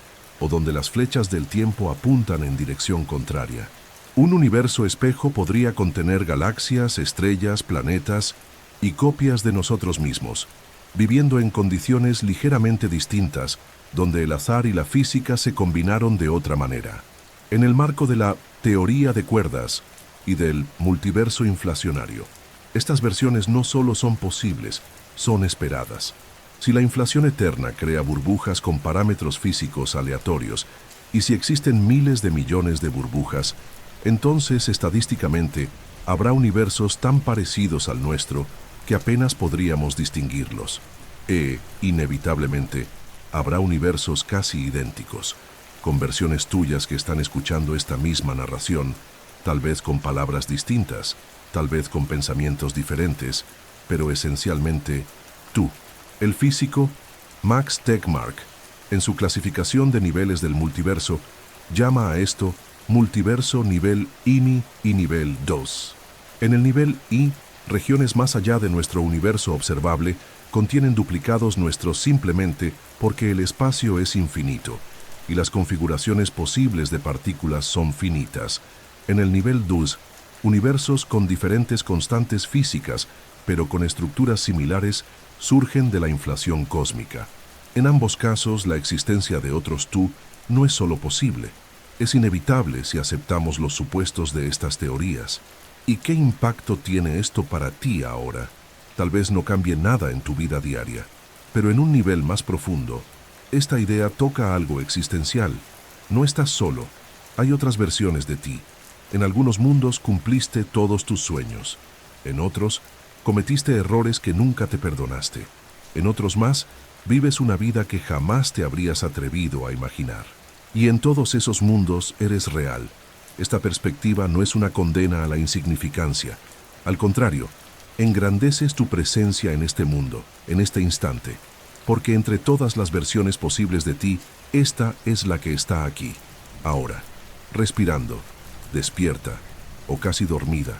o donde las flechas del tiempo apuntan en dirección contraria. Un universo espejo podría contener galaxias, estrellas, planetas y copias de nosotros mismos, viviendo en condiciones ligeramente distintas, donde el azar y la física se combinaron de otra manera. En el marco de la teoría de cuerdas y del multiverso inflacionario, estas versiones no solo son posibles, son esperadas. Si la inflación eterna crea burbujas con parámetros físicos aleatorios, y si existen miles de millones de burbujas, entonces estadísticamente habrá universos tan parecidos al nuestro que apenas podríamos distinguirlos. Inevitablemente, habrá universos casi idénticos, con versiones tuyas que están escuchando esta misma narración, tal vez con palabras distintas, tal vez con pensamientos diferentes, pero esencialmente tú. El físico Max Tegmark, en su clasificación de niveles del multiverso, llama a esto multiverso nivel INI y nivel 2. En el nivel I, regiones más allá de nuestro universo observable contienen duplicados nuestros simplemente porque el espacio es infinito y las configuraciones posibles de partículas son finitas. En el nivel 2, universos con diferentes constantes físicas, pero con estructuras similares, surgen de la inflación cósmica. En ambos casos, la existencia de otros tú no es solo posible, es inevitable si aceptamos los supuestos de estas teorías. ¿Y qué impacto tiene esto para ti ahora? Tal vez no cambie nada en tu vida diaria, pero en un nivel más profundo, esta idea toca algo existencial. No estás solo, hay otras versiones de ti. En algunos mundos cumpliste todos tus sueños, en otros cometiste errores que nunca te perdonaste. En otros más, vives una vida que jamás te habrías atrevido a imaginar. Y en todos esos mundos eres real. Esta perspectiva no es una condena a la insignificancia. Al contrario, engrandeces tu presencia en este mundo, en este instante, porque entre todas las versiones posibles de ti, esta es la que está aquí, ahora, respirando, despierta o casi dormida.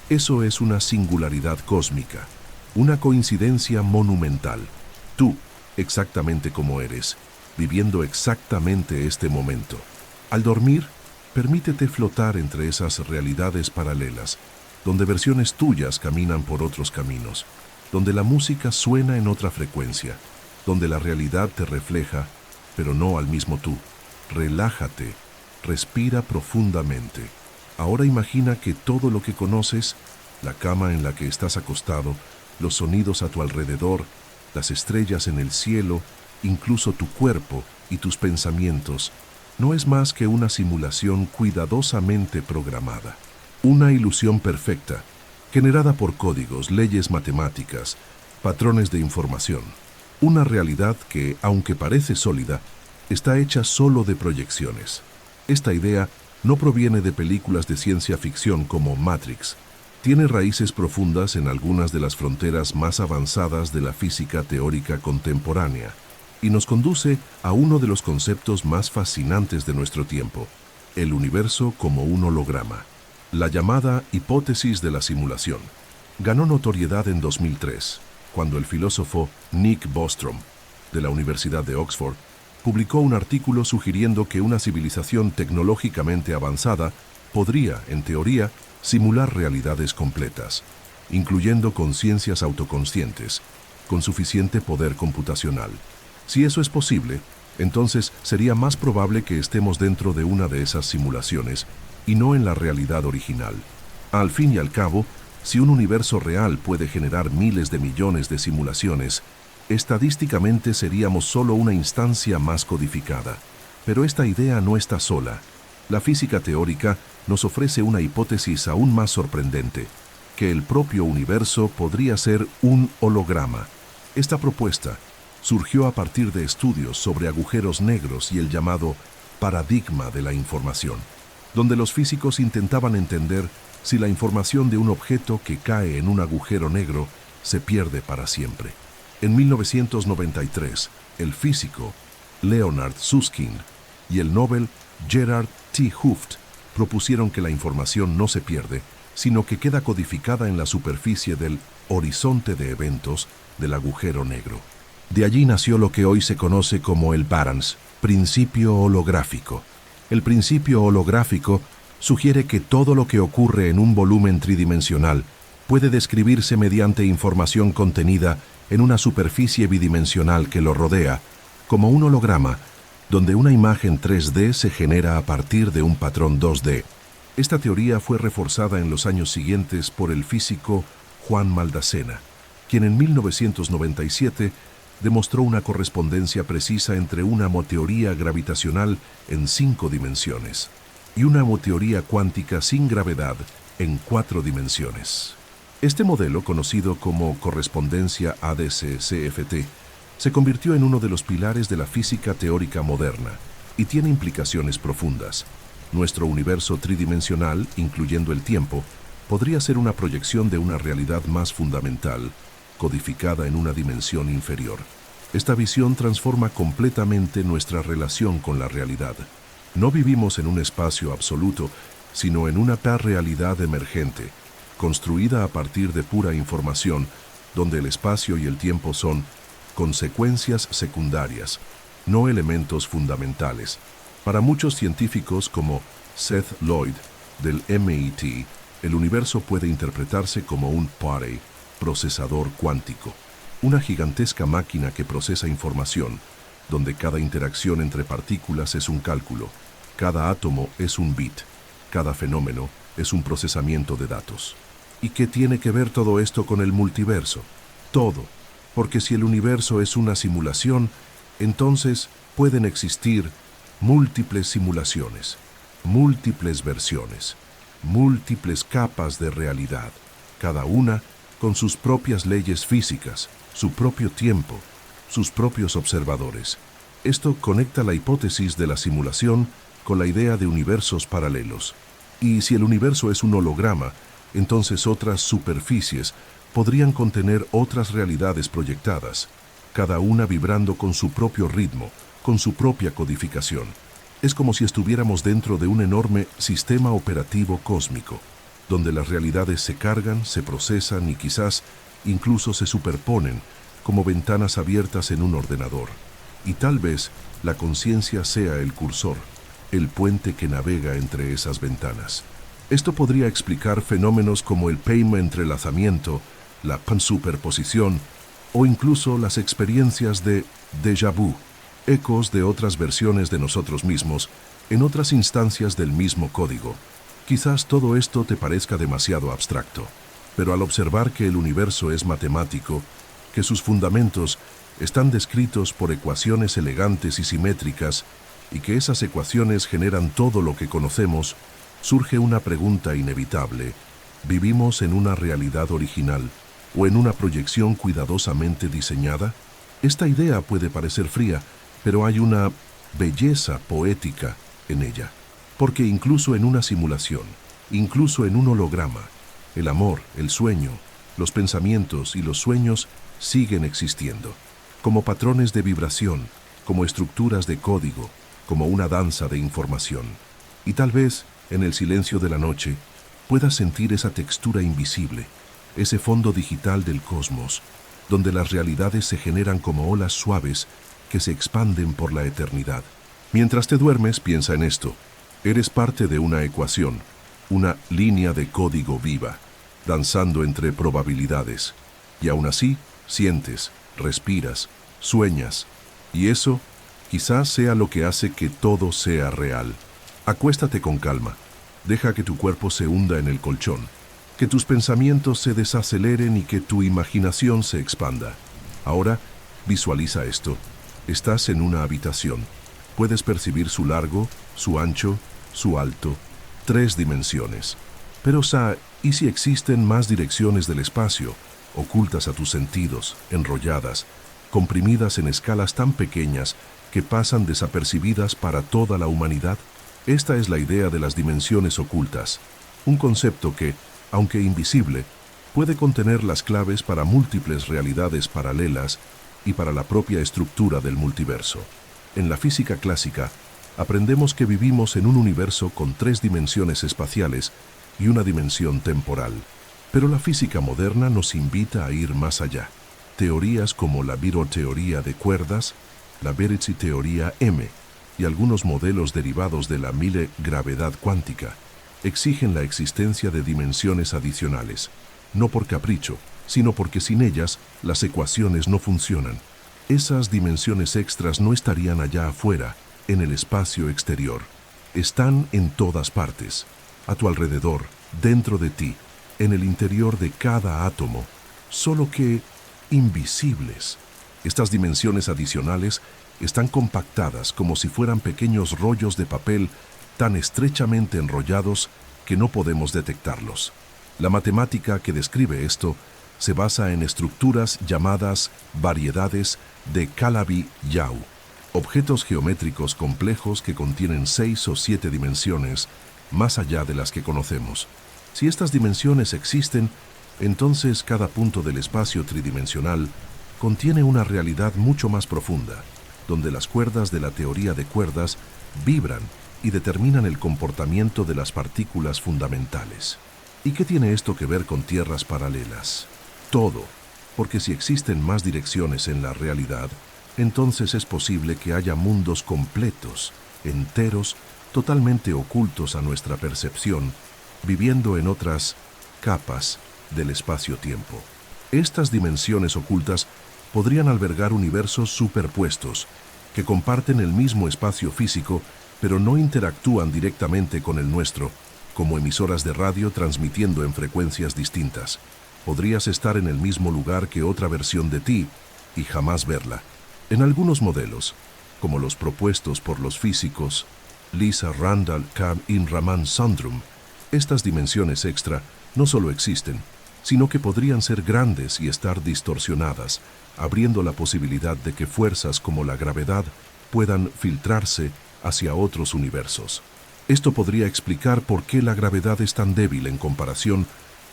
Eso es una singularidad cósmica, una coincidencia monumental. Tú, exactamente como eres, viviendo exactamente este momento. Al dormir, Permítete flotar entre esas realidades paralelas, donde versiones tuyas caminan por otros caminos, donde la música suena en otra frecuencia, donde la realidad te refleja, pero no al mismo tú. Relájate, respira profundamente. Ahora imagina que todo lo que conoces, la cama en la que estás acostado, los sonidos a tu alrededor, las estrellas en el cielo, incluso tu cuerpo y tus pensamientos, no es más que una simulación cuidadosamente programada. Una ilusión perfecta, generada por códigos, leyes matemáticas, patrones de información. Una realidad que, aunque parece sólida, está hecha solo de proyecciones. Esta idea no proviene de películas de ciencia ficción como Matrix. Tiene raíces profundas en algunas de las fronteras más avanzadas de la física teórica contemporánea y nos conduce a uno de los conceptos más fascinantes de nuestro tiempo, el universo como un holograma. La llamada hipótesis de la simulación ganó notoriedad en 2003, cuando el filósofo Nick Bostrom, de la Universidad de Oxford, publicó un artículo sugiriendo que una civilización tecnológicamente avanzada podría, en teoría, simular realidades completas, incluyendo conciencias autoconscientes, con suficiente poder computacional. Si eso es posible, entonces sería más probable que estemos dentro de una de esas simulaciones y no en la realidad original. Al fin y al cabo, si un universo real puede generar miles de millones de simulaciones, estadísticamente seríamos solo una instancia más codificada. Pero esta idea no está sola. La física teórica nos ofrece una hipótesis aún más sorprendente, que el propio universo podría ser un holograma. Esta propuesta surgió a partir de estudios sobre agujeros negros y el llamado paradigma de la información, donde los físicos intentaban entender si la información de un objeto que cae en un agujero negro se pierde para siempre. En 1993, el físico Leonard Susskind y el Nobel Gerard T. Hooft propusieron que la información no se pierde, sino que queda codificada en la superficie del horizonte de eventos del agujero negro. De allí nació lo que hoy se conoce como el Barans, principio holográfico. El principio holográfico sugiere que todo lo que ocurre en un volumen tridimensional puede describirse mediante información contenida en una superficie bidimensional que lo rodea, como un holograma, donde una imagen 3D se genera a partir de un patrón 2D. Esta teoría fue reforzada en los años siguientes por el físico Juan Maldacena, quien en 1997 demostró una correspondencia precisa entre una homoteoría gravitacional en 5 dimensiones y una homoteoría cuántica sin gravedad en 4 dimensiones. Este modelo, conocido como correspondencia ADC-CFT, se convirtió en uno de los pilares de la física teórica moderna y tiene implicaciones profundas. Nuestro universo tridimensional, incluyendo el tiempo, podría ser una proyección de una realidad más fundamental, codificada en una dimensión inferior. Esta visión transforma completamente nuestra relación con la realidad. No vivimos en un espacio absoluto, sino en una realidad emergente, construida a partir de pura información, donde el espacio y el tiempo son consecuencias secundarias, no elementos fundamentales. Para muchos científicos como Seth Lloyd, del MIT, el universo puede interpretarse como un party, procesador cuántico, una gigantesca máquina que procesa información, donde cada interacción entre partículas es un cálculo, cada átomo es un bit, cada fenómeno es un procesamiento de datos. ¿Y qué tiene que ver todo esto con el multiverso? Todo, porque si el universo es una simulación, entonces pueden existir múltiples simulaciones, múltiples versiones, múltiples capas de realidad, cada una con sus propias leyes físicas, su propio tiempo, sus propios observadores. Esto conecta la hipótesis de la simulación con la idea de universos paralelos. Y si el universo es un holograma, entonces otras superficies podrían contener otras realidades proyectadas, cada una vibrando con su propio ritmo, con su propia codificación. Es como si estuviéramos dentro de un enorme sistema operativo cósmico, donde las realidades se cargan, se procesan y quizás incluso se superponen como ventanas abiertas en un ordenador. Y tal vez la conciencia sea el cursor, el puente que navega entre esas ventanas. Esto podría explicar fenómenos como el entrelazamiento, la pansuperposición o incluso las experiencias de déjà vu, ecos de otras versiones de nosotros mismos en otras instancias del mismo código. Quizás todo esto te parezca demasiado abstracto, pero al observar que el universo es matemático, que sus fundamentos están descritos por ecuaciones elegantes y simétricas, y que esas ecuaciones generan todo lo que conocemos, surge una pregunta inevitable. ¿Vivimos en una realidad original o en una proyección cuidadosamente diseñada? Esta idea puede parecer fría, pero hay una belleza poética en ella, porque incluso en una simulación, incluso en un holograma, el amor, el sueño, los pensamientos y los sueños siguen existiendo, como patrones de vibración, como estructuras de código, como una danza de información. Y tal vez, en el silencio de la noche, puedas sentir esa textura invisible, ese fondo digital del cosmos, donde las realidades se generan como olas suaves que se expanden por la eternidad. Mientras te duermes, piensa en esto. Eres parte de una ecuación, una línea de código viva, danzando entre probabilidades. Y aún así, sientes, respiras, sueñas. Y eso quizás sea lo que hace que todo sea real. Acuéstate con calma. Deja que tu cuerpo se hunda en el colchón, que tus pensamientos se desaceleren y que tu imaginación se expanda. Ahora, visualiza esto. Estás en una habitación. Puedes percibir su largo, su ancho, su alto. 3 dimensiones. Pero, ¿y si existen más direcciones del espacio, ocultas a tus sentidos, enrolladas, comprimidas en escalas tan pequeñas que pasan desapercibidas para toda la humanidad? Esta es la idea de las dimensiones ocultas, un concepto que, aunque invisible, puede contener las claves para múltiples realidades paralelas y para la propia estructura del multiverso. En la física clásica, aprendemos que vivimos en un universo con 3 dimensiones espaciales y una dimensión temporal. Pero la física moderna nos invita a ir más allá. Teorías como la viroteoría de cuerdas, la teoría M y algunos modelos derivados de la gravedad cuántica exigen la existencia de dimensiones adicionales, no por capricho, sino porque sin ellas las ecuaciones no funcionan. Esas dimensiones extras no estarían allá afuera, en el espacio exterior. Están en todas partes, a tu alrededor, dentro de ti, en el interior de cada átomo, solo que invisibles. Estas dimensiones adicionales están compactadas como si fueran pequeños rollos de papel tan estrechamente enrollados que no podemos detectarlos. La matemática que describe esto se basa en estructuras llamadas variedades de Calabi-Yau, objetos geométricos complejos que contienen 6 o 7 dimensiones más allá de las que conocemos. Si estas dimensiones existen, entonces cada punto del espacio tridimensional contiene una realidad mucho más profunda, donde las cuerdas de la teoría de cuerdas vibran y determinan el comportamiento de las partículas fundamentales. ¿Y qué tiene esto que ver con tierras paralelas? Todo, porque si existen más direcciones en la realidad, entonces es posible que haya mundos completos, enteros, totalmente ocultos a nuestra percepción, viviendo en otras capas del espacio-tiempo. Estas dimensiones ocultas podrían albergar universos superpuestos, que comparten el mismo espacio físico, pero no interactúan directamente con el nuestro, como emisoras de radio transmitiendo en frecuencias distintas. Podrías estar en el mismo lugar que otra versión de ti y jamás verla. En algunos modelos, como los propuestos por los físicos Lisa Randall y Raman Sundrum, estas dimensiones extra no solo existen, sino que podrían ser grandes y estar distorsionadas, abriendo la posibilidad de que fuerzas como la gravedad puedan filtrarse hacia otros universos. Esto podría explicar por qué la gravedad es tan débil en comparación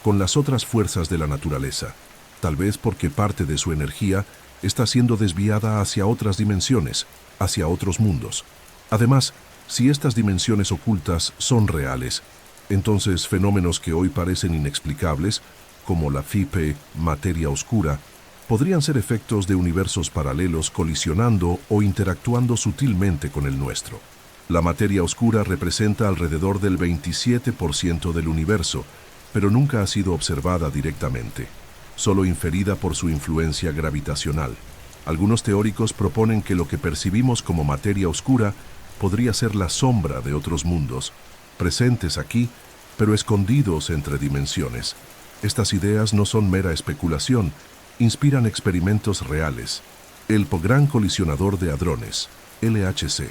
con las otras fuerzas de la naturaleza, tal vez porque parte de su energía está siendo desviada hacia otras dimensiones, hacia otros mundos. Además, si estas dimensiones ocultas son reales, entonces fenómenos que hoy parecen inexplicables, como la materia oscura, podrían ser efectos de universos paralelos colisionando o interactuando sutilmente con el nuestro. La materia oscura representa alrededor del 27% del universo, pero nunca ha sido observada directamente, solo inferida por su influencia gravitacional. Algunos teóricos proponen que lo que percibimos como materia oscura podría ser la sombra de otros mundos, presentes aquí, pero escondidos entre dimensiones. Estas ideas no son mera especulación, inspiran experimentos reales. El Gran Colisionador de Hadrones, LHC,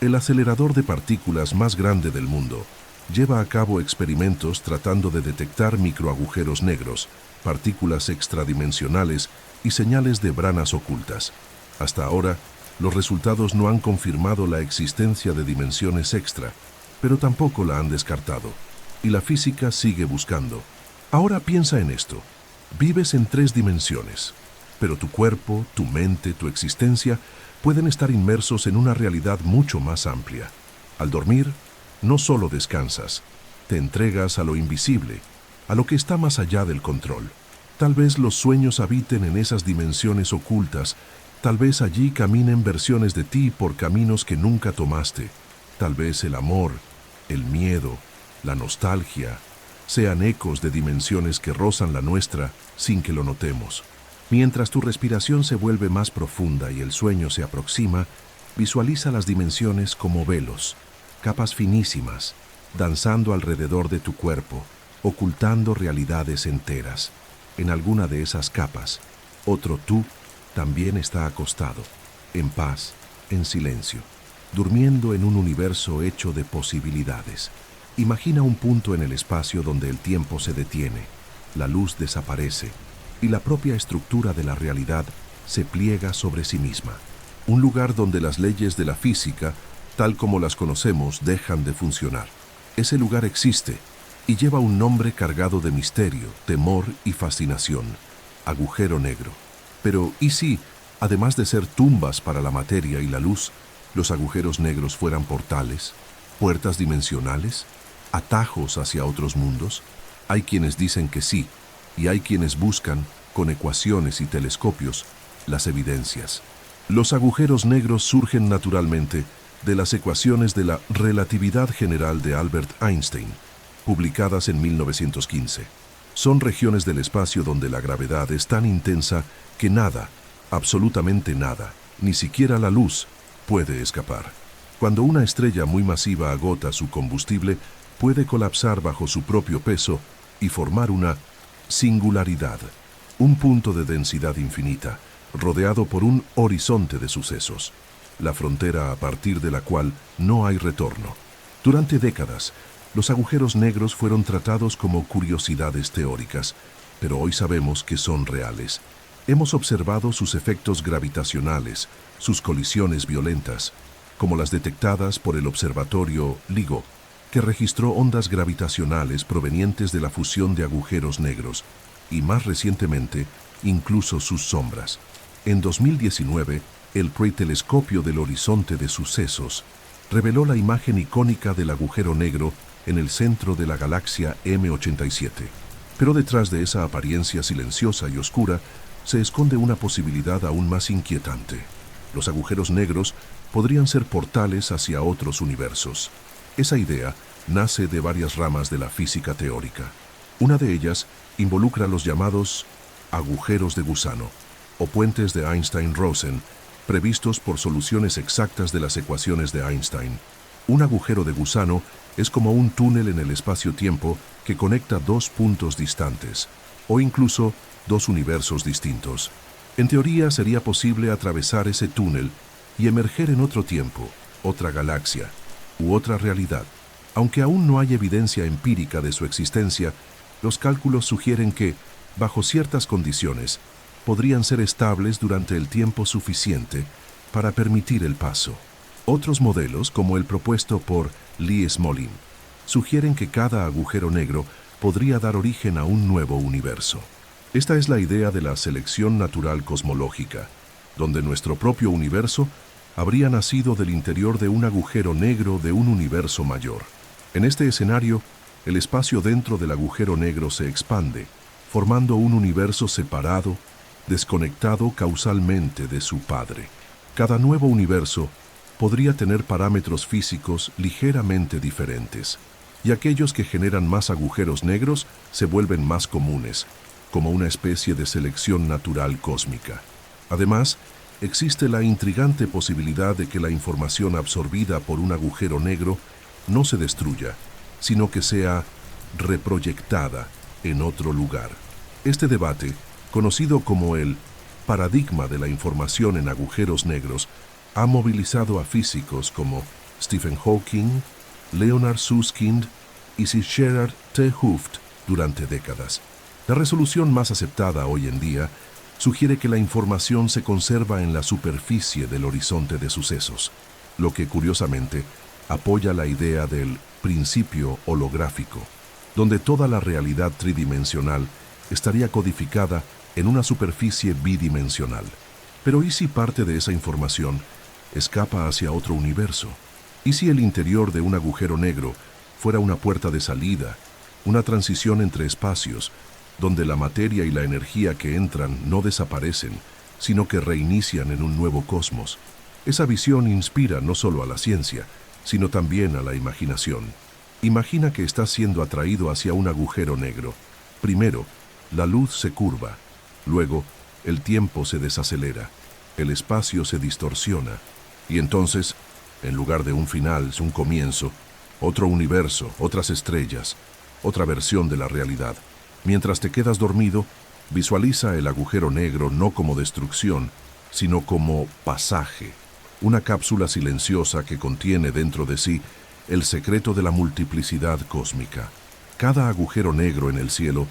el acelerador de partículas más grande del mundo, lleva a cabo experimentos tratando de detectar microagujeros negros, partículas extradimensionales y señales de branas ocultas. Hasta ahora, los resultados no han confirmado la existencia de dimensiones extra, pero tampoco la han descartado, y la física sigue buscando. Ahora piensa en esto. Vives en 3 dimensiones, pero tu cuerpo, tu mente, tu existencia pueden estar inmersos en una realidad mucho más amplia. Al dormir, no solo descansas, te entregas a lo invisible, a lo que está más allá del control. Tal vez los sueños habiten en esas dimensiones ocultas, tal vez allí caminen versiones de ti por caminos que nunca tomaste. Tal vez el amor, el miedo, la nostalgia, sean ecos de dimensiones que rozan la nuestra sin que lo notemos. Mientras tu respiración se vuelve más profunda y el sueño se aproxima, visualiza las dimensiones como velos, capas finísimas, danzando alrededor de tu cuerpo, ocultando realidades enteras. En alguna de esas capas, otro tú también está acostado, en paz, en silencio, durmiendo en un universo hecho de posibilidades. Imagina un punto en el espacio donde el tiempo se detiene, la luz desaparece y la propia estructura de la realidad se pliega sobre sí misma. Un lugar donde las leyes de la física, tal como las conocemos, dejan de funcionar. Ese lugar existe y lleva un nombre cargado de misterio, temor y fascinación: agujero negro. Pero, ¿y si, además de ser tumbas para la materia y la luz, los agujeros negros fueran portales, puertas dimensionales, atajos hacia otros mundos? Hay quienes dicen que sí, y hay quienes buscan, con ecuaciones y telescopios, las evidencias. Los agujeros negros surgen naturalmente de las ecuaciones de la relatividad general de Albert Einstein, publicadas en 1915. Son regiones del espacio donde la gravedad es tan intensa que nada, absolutamente nada, ni siquiera la luz, puede escapar. Cuando una estrella muy masiva agota su combustible, puede colapsar bajo su propio peso y formar una singularidad, un punto de densidad infinita, rodeado por un horizonte de sucesos, la frontera a partir de la cual no hay retorno. Durante décadas, los agujeros negros fueron tratados como curiosidades teóricas, pero hoy sabemos que son reales. Hemos observado sus efectos gravitacionales, sus colisiones violentas, como las detectadas por el observatorio LIGO, que registró ondas gravitacionales provenientes de la fusión de agujeros negros, y más recientemente, incluso sus sombras. En 2019, el Pretelescopio del Horizonte de Sucesos reveló la imagen icónica del agujero negro en el centro de la galaxia M87. Pero detrás de esa apariencia silenciosa y oscura se esconde una posibilidad aún más inquietante. Los agujeros negros podrían ser portales hacia otros universos. Esa idea nace de varias ramas de la física teórica. Una de ellas involucra los llamados agujeros de gusano, o puentes de Einstein-Rosen, previstos por soluciones exactas de las ecuaciones de Einstein. Un agujero de gusano es como un túnel en el espacio-tiempo que conecta dos puntos distantes, o incluso dos universos distintos. En teoría sería posible atravesar ese túnel y emerger en otro tiempo, otra galaxia, u otra realidad. Aunque aún no hay evidencia empírica de su existencia, los cálculos sugieren que, bajo ciertas condiciones, podrían ser estables durante el tiempo suficiente para permitir el paso. Otros modelos, como el propuesto por Lee Smolin, sugieren que cada agujero negro podría dar origen a un nuevo universo. Esta es la idea de la selección natural cosmológica, donde nuestro propio universo habría nacido del interior de un agujero negro de un universo mayor. En este escenario, el espacio dentro del agujero negro se expande, formando un universo separado, desconectado causalmente de su padre. Cada nuevo universo podría tener parámetros físicos ligeramente diferentes, y aquellos que generan más agujeros negros se vuelven más comunes, como una especie de selección natural cósmica. Además, existe la intrigante posibilidad de que la información absorbida por un agujero negro no se destruya, sino que sea reproyectada en otro lugar. Este debate, conocido como el paradigma de la información en agujeros negros, ha movilizado a físicos como Stephen Hawking, Leonard Susskind y Sir Gerard T. Hooft durante décadas. La resolución más aceptada hoy en día sugiere que la información se conserva en la superficie del horizonte de sucesos, lo que curiosamente apoya la idea del principio holográfico, donde toda la realidad tridimensional estaría codificada en una superficie bidimensional. Pero ¿y si parte de esa información escapa hacia otro universo? ¿Y si el interior de un agujero negro fuera una puerta de salida, una transición entre espacios, donde la materia y la energía que entran no desaparecen, sino que reinician en un nuevo cosmos? Esa visión inspira no solo a la ciencia, sino también a la imaginación. Imagina que estás siendo atraído hacia un agujero negro. Primero, la luz se curva. Luego, el tiempo se desacelera. El espacio se distorsiona. Y entonces, en lugar de un final, es un comienzo, otro universo, otras estrellas, otra versión de la realidad. Mientras te quedas dormido, visualiza el agujero negro no como destrucción, sino como pasaje, una cápsula silenciosa que contiene dentro de sí el secreto de la multiplicidad cósmica. Cada agujero negro en el cielo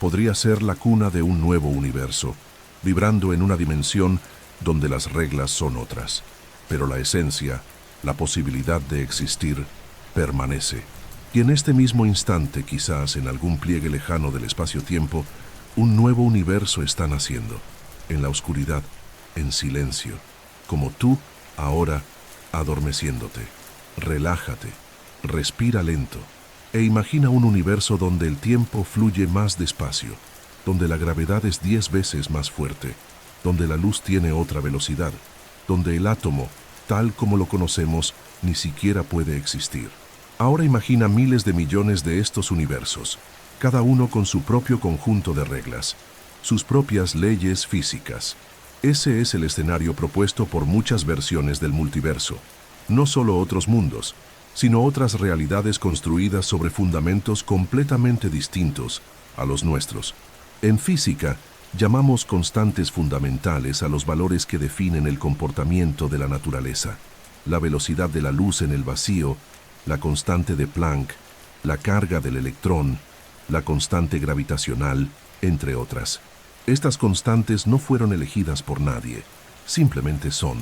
podría ser la cuna de un nuevo universo, vibrando en una dimensión donde las reglas son otras. Pero la esencia, la posibilidad de existir, permanece. Y en este mismo instante, quizás en algún pliegue lejano del espacio-tiempo, un nuevo universo está naciendo, en la oscuridad, en silencio, como tú ahora adormeciéndote. Relájate, respira lento e imagina un universo donde el tiempo fluye más despacio, donde la gravedad es 10 veces más fuerte, donde la luz tiene otra velocidad, donde el átomo, tal como lo conocemos, ni siquiera puede existir. Ahora imagina miles de millones de estos universos, cada uno con su propio conjunto de reglas, sus propias leyes físicas. Ese es el escenario propuesto por muchas versiones del multiverso. No solo otros mundos, sino otras realidades construidas sobre fundamentos completamente distintos a los nuestros. En física, llamamos constantes fundamentales a los valores que definen el comportamiento de la naturaleza. La velocidad de la luz en el vacío, la constante de Planck, la carga del electrón, la constante gravitacional, entre otras. Estas constantes no fueron elegidas por nadie, simplemente son.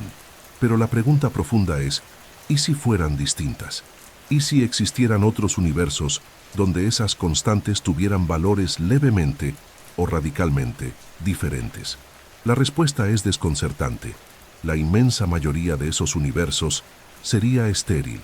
Pero la pregunta profunda es, ¿y si fueran distintas? ¿Y si existieran otros universos donde esas constantes tuvieran valores levemente o radicalmente diferentes? La respuesta es desconcertante. La inmensa mayoría de esos universos sería estéril,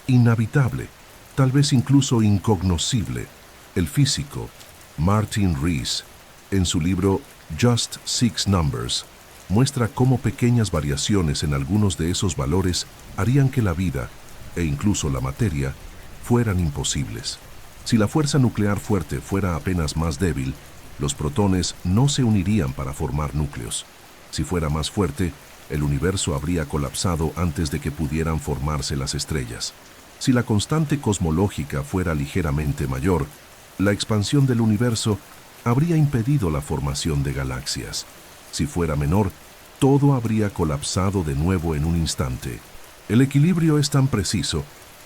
inhabitable, tal vez incluso incognoscible. El físico Martin Rees, en su libro Just Six Numbers, muestra cómo pequeñas variaciones en algunos de esos valores harían que la vida, e incluso la materia, fueran imposibles. Si la fuerza nuclear fuerte fuera apenas más débil, los protones no se unirían para formar núcleos. Si fuera más fuerte, el universo habría colapsado antes de que pudieran formarse las estrellas. Si la constante cosmológica fuera ligeramente mayor, la expansión del universo habría impedido la formación de galaxias. Si fuera menor, todo habría colapsado de nuevo en un instante. El equilibrio es tan preciso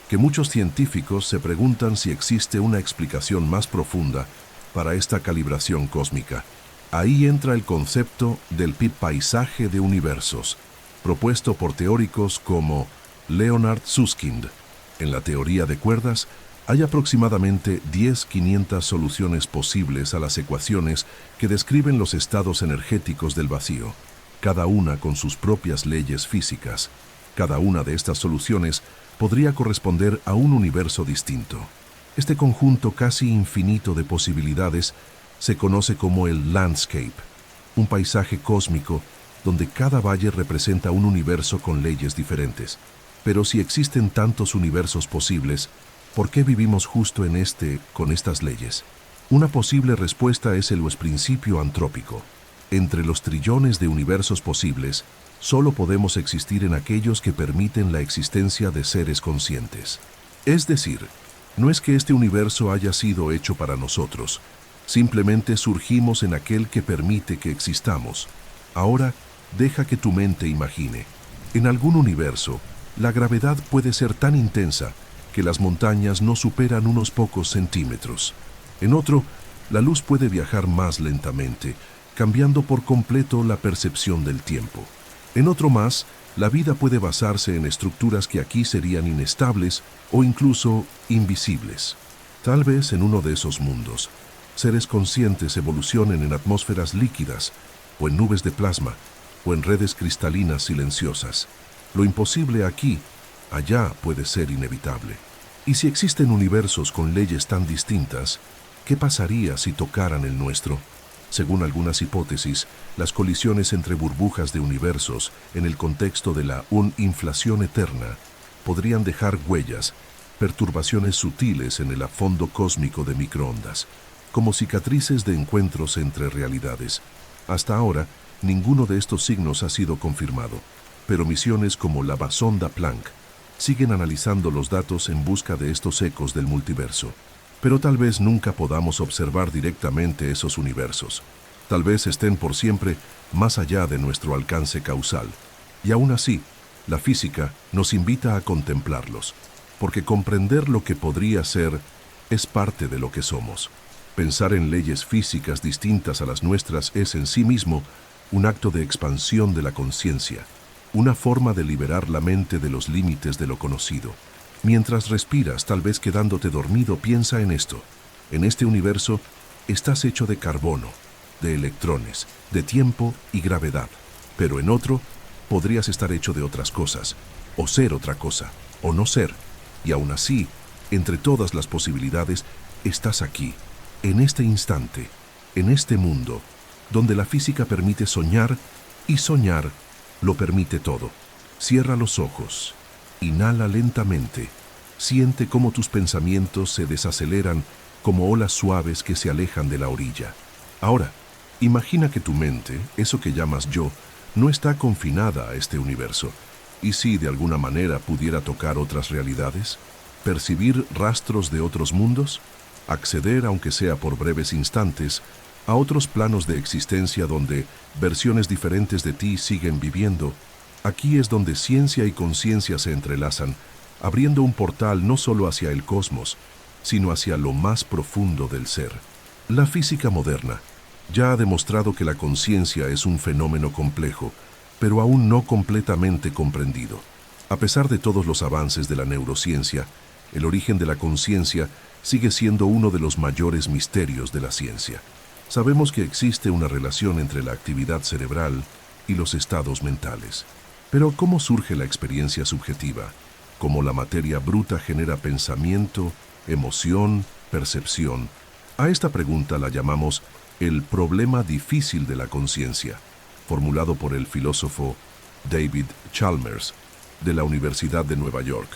que muchos científicos se preguntan si existe una explicación más profunda para esta calibración cósmica. Ahí entra el concepto del paisaje de universos, propuesto por teóricos como Leonard Susskind. En la teoría de cuerdas, hay aproximadamente 10.500 soluciones posibles a las ecuaciones que describen los estados energéticos del vacío, cada una con sus propias leyes físicas. Cada una de estas soluciones podría corresponder a un universo distinto. Este conjunto casi infinito de posibilidades se conoce como el landscape, un paisaje cósmico donde cada valle representa un universo con leyes diferentes. Pero si existen tantos universos posibles, ¿por qué vivimos justo en este, con estas leyes? Una posible respuesta es el principio antrópico. Entre los trillones de universos posibles, solo podemos existir en aquellos que permiten la existencia de seres conscientes. Es decir, no es que este universo haya sido hecho para nosotros, simplemente surgimos en aquel que permite que existamos. Ahora, deja que tu mente imagine. En algún universo, la gravedad puede ser tan intensa que las montañas no superan unos pocos centímetros. En otro, la luz puede viajar más lentamente, cambiando por completo la percepción del tiempo. En otro más, la vida puede basarse en estructuras que aquí serían inestables o incluso invisibles. Tal vez en uno de esos mundos, seres conscientes evolucionen en atmósferas líquidas, o en nubes de plasma, o en redes cristalinas silenciosas. Lo imposible aquí, allá puede ser inevitable. Y si existen universos con leyes tan distintas, ¿qué pasaría si tocaran el nuestro? Según algunas hipótesis, las colisiones entre burbujas de universos en el contexto de la inflación eterna podrían dejar huellas, perturbaciones sutiles en el fondo cósmico de microondas, como cicatrices de encuentros entre realidades. Hasta ahora, ninguno de estos signos ha sido confirmado, pero misiones como la sonda Planck siguen analizando los datos en busca de estos ecos del multiverso. Pero tal vez nunca podamos observar directamente esos universos. Tal vez estén por siempre más allá de nuestro alcance causal. Y aún así, la física nos invita a contemplarlos, porque comprender lo que podría ser es parte de lo que somos. Pensar en leyes físicas distintas a las nuestras es en sí mismo un acto de expansión de la conciencia, una forma de liberar la mente de los límites de lo conocido. Mientras respiras, tal vez quedándote dormido, piensa en esto. En este universo estás hecho de carbono, de electrones, de tiempo y gravedad. Pero en otro, podrías estar hecho de otras cosas, o ser otra cosa, o no ser. Y aún así, entre todas las posibilidades, estás aquí, en este instante, en este mundo, donde la física permite soñar, y soñar lo permite todo. Cierra los ojos. Inhala lentamente. Siente cómo tus pensamientos se desaceleran como olas suaves que se alejan de la orilla. Ahora, imagina que tu mente, eso que llamas yo, no está confinada a este universo. ¿Y si de alguna manera pudiera tocar otras realidades? ¿Percibir rastros de otros mundos? ¿Acceder, aunque sea por breves instantes, a otros planos de existencia donde versiones diferentes de ti siguen viviendo? Aquí es donde ciencia y conciencia se entrelazan, abriendo un portal no solo hacia el cosmos, sino hacia lo más profundo del ser. La física moderna ya ha demostrado que la conciencia es un fenómeno complejo, pero aún no completamente comprendido. A pesar de todos los avances de la neurociencia, el origen de la conciencia sigue siendo uno de los mayores misterios de la ciencia. Sabemos que existe una relación entre la actividad cerebral y los estados mentales. Pero ¿cómo surge la experiencia subjetiva? ¿Cómo la materia bruta genera pensamiento, emoción, percepción? A esta pregunta la llamamos el problema difícil de la conciencia, formulado por el filósofo David Chalmers, de la Universidad de Nueva York.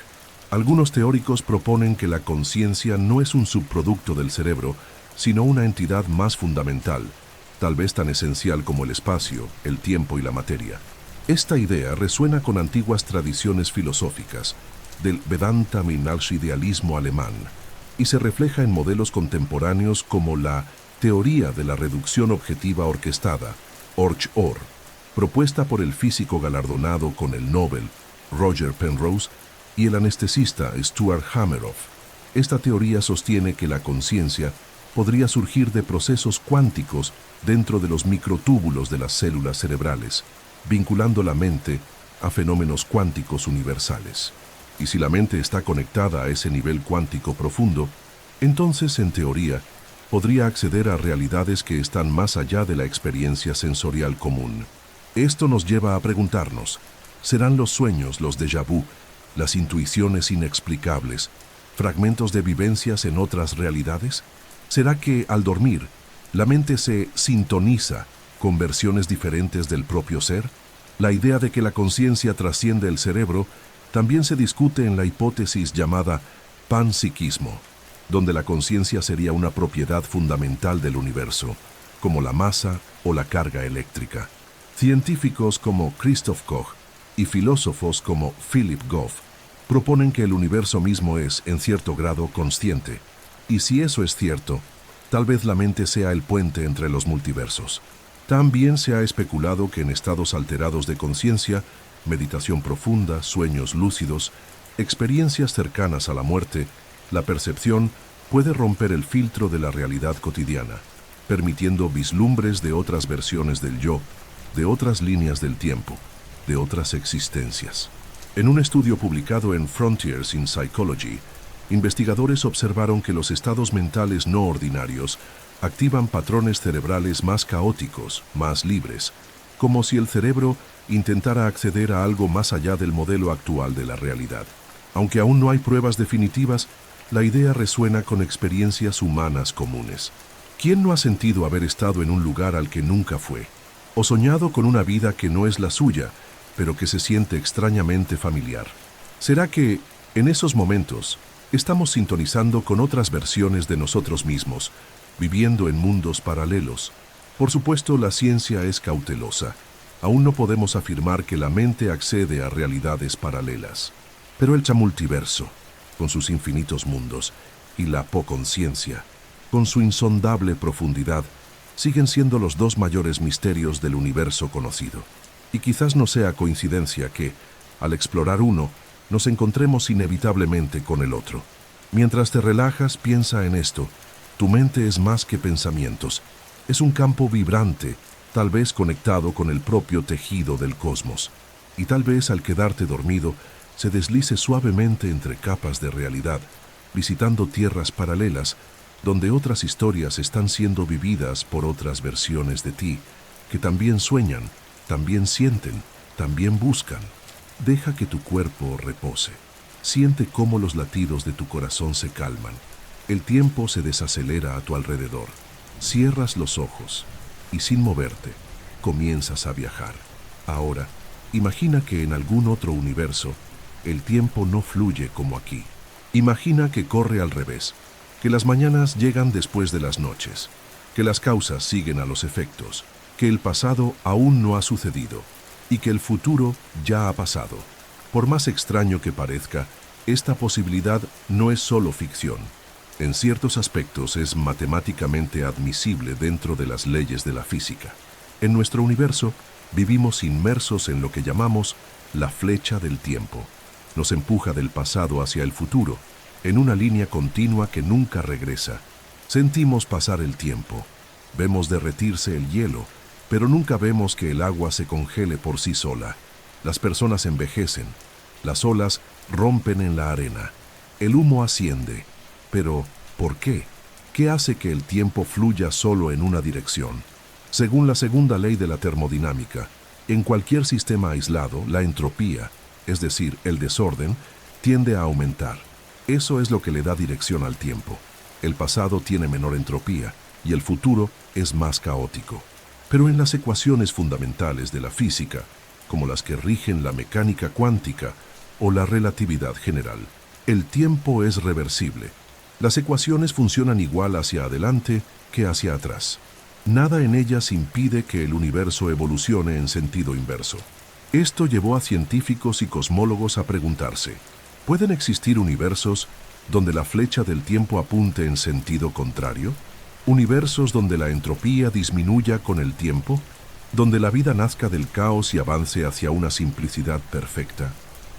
Algunos teóricos proponen que la conciencia no es un subproducto del cerebro, sino una entidad más fundamental, tal vez tan esencial como el espacio, el tiempo y la materia. Esta idea resuena con antiguas tradiciones filosóficas, del Vedanta idealismo alemán, y se refleja en modelos contemporáneos como la teoría de la reducción objetiva orquestada, OR, propuesta por el físico galardonado con el Nobel, Roger Penrose, y el anestesista Stuart Hameroff. Esta teoría sostiene que la conciencia podría surgir de procesos cuánticos dentro de los microtúbulos de las células cerebrales, vinculando la mente a fenómenos cuánticos universales. Y si la mente está conectada a ese nivel cuántico profundo, entonces, en teoría, podría acceder a realidades que están más allá de la experiencia sensorial común. Esto nos lleva a preguntarnos, ¿serán los sueños, los déjà vu, las intuiciones inexplicables, fragmentos de vivencias en otras realidades? ¿Será que, al dormir, la mente se sintoniza con versiones diferentes del propio ser? La idea de que la conciencia trasciende el cerebro También se discute en la hipótesis llamada panpsiquismo, donde la conciencia sería una propiedad fundamental del universo, como la masa o la carga eléctrica. Científicos como Christoph Koch y filósofos como Philip Goff proponen que el universo mismo es, en cierto grado, consciente. Y si eso es cierto, tal vez la mente sea el puente entre los multiversos. También se ha especulado que en estados alterados de conciencia, meditación profunda, sueños lúcidos, experiencias cercanas a la muerte, la percepción puede romper el filtro de la realidad cotidiana, permitiendo vislumbres de otras versiones del yo, de otras líneas del tiempo, de otras existencias. En un estudio publicado en Frontiers in Psychology, investigadores observaron que los estados mentales no ordinarios activan patrones cerebrales más caóticos, más libres, como si el cerebro intentara acceder a algo más allá del modelo actual de la realidad. Aunque aún no hay pruebas definitivas, la idea resuena con experiencias humanas comunes. ¿Quién no ha sentido haber estado en un lugar al que nunca fue? ¿O soñado con una vida que no es la suya, pero que se siente extrañamente familiar? ¿Será que, en esos momentos, estamos sintonizando con otras versiones de nosotros mismos, viviendo en mundos paralelos? Por supuesto, la ciencia es cautelosa. Aún no podemos afirmar que la mente accede a realidades paralelas. Pero el chamultiverso, con sus infinitos mundos, y la apoconciencia, con su insondable profundidad, siguen siendo los dos mayores misterios del universo conocido. Y quizás no sea coincidencia que, al explorar uno, nos encontremos inevitablemente con el otro. Mientras te relajas, piensa en esto. Tu mente es más que pensamientos. Es un campo vibrante, tal vez conectado con el propio tejido del cosmos. Y tal vez al quedarte dormido, se deslice suavemente entre capas de realidad, visitando tierras paralelas, donde otras historias están siendo vividas por otras versiones de ti, que también sueñan, también sienten, también buscan. Deja que tu cuerpo repose. Siente cómo los latidos de tu corazón se calman. El tiempo se desacelera a tu alrededor. Cierras los ojos y sin moverte, comienzas a viajar. Ahora, imagina que en algún otro universo, el tiempo no fluye como aquí. Imagina que corre al revés, que las mañanas llegan después de las noches, que las causas siguen a los efectos, que el pasado aún no ha sucedido y que el futuro ya ha pasado. Por más extraño que parezca, esta posibilidad no es solo ficción. En ciertos aspectos es matemáticamente admisible dentro de las leyes de la física. En nuestro universo vivimos inmersos en lo que llamamos la flecha del tiempo. Nos empuja del pasado hacia el futuro, en una línea continua que nunca regresa. Sentimos pasar el tiempo, vemos derretirse el hielo, pero nunca vemos que el agua se congele por sí sola. Las personas envejecen, las olas rompen en la arena, el humo asciende. Pero, ¿por qué? ¿Qué hace que el tiempo fluya solo en una dirección? Según la segunda ley de la termodinámica, en cualquier sistema aislado, la entropía, es decir, el desorden, tiende a aumentar. Eso es lo que le da dirección al tiempo. El pasado tiene menor entropía y el futuro es más caótico. Pero en las ecuaciones fundamentales de la física, como las que rigen la mecánica cuántica o la relatividad general, el tiempo es reversible. Las ecuaciones funcionan igual hacia adelante que hacia atrás. Nada en ellas impide que el universo evolucione en sentido inverso. Esto llevó a científicos y cosmólogos a preguntarse, ¿pueden existir universos donde la flecha del tiempo apunte en sentido contrario? ¿Universos donde la entropía disminuya con el tiempo? ¿Donde la vida nazca del caos y avance hacia una simplicidad perfecta?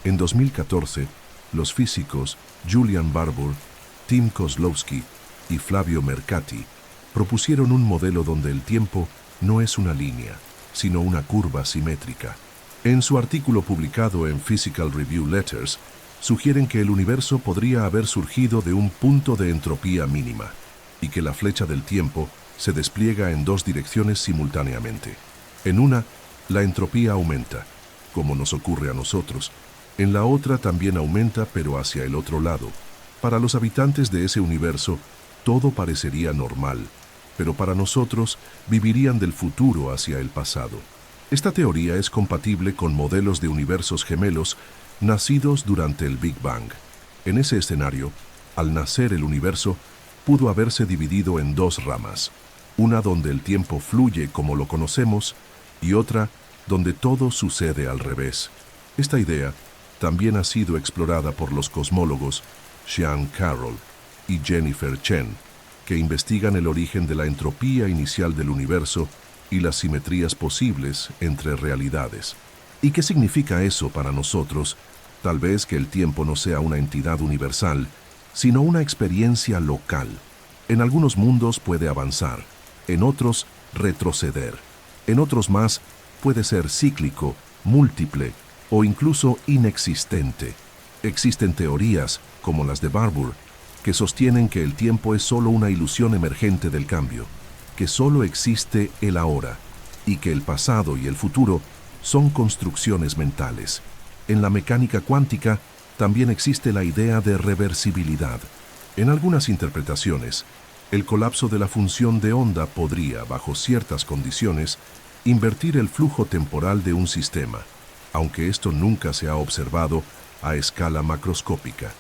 En 2014, los físicos Julian Barbour, Tim Kozlowski y Flavio Mercati propusieron un modelo donde el tiempo no es una línea, sino una curva simétrica. En su artículo publicado en Physical Review Letters, sugieren que el universo podría haber surgido de un punto de entropía mínima y que la flecha del tiempo se despliega en dos direcciones simultáneamente. En una, la entropía aumenta, como nos ocurre a nosotros. En la otra también aumenta, pero hacia el otro lado. Para los habitantes de ese universo, todo parecería normal, pero para nosotros vivirían del futuro hacia el pasado. Esta teoría es compatible con modelos de universos gemelos nacidos durante el Big Bang. En ese escenario, al nacer el universo, pudo haberse dividido en dos ramas, una donde el tiempo fluye como lo conocemos y otra donde todo sucede al revés. Esta idea también ha sido explorada por los cosmólogos Sean Carroll y Jennifer Chen, que investigan el origen de la entropía inicial del universo y las simetrías posibles entre realidades. ¿Y qué significa eso para nosotros? Tal vez que el tiempo no sea una entidad universal, sino una experiencia local. En algunos mundos puede avanzar, en otros retroceder, en otros más puede ser cíclico, múltiple o incluso inexistente. Existen teorías, como las de Barbour, que sostienen que el tiempo es solo una ilusión emergente del cambio, que solo existe el ahora y que el pasado y el futuro son construcciones mentales. En la mecánica cuántica también existe la idea de reversibilidad. En algunas interpretaciones, el colapso de la función de onda podría, bajo ciertas condiciones, invertir el flujo temporal de un sistema, aunque esto nunca se ha observado a escala macroscópica.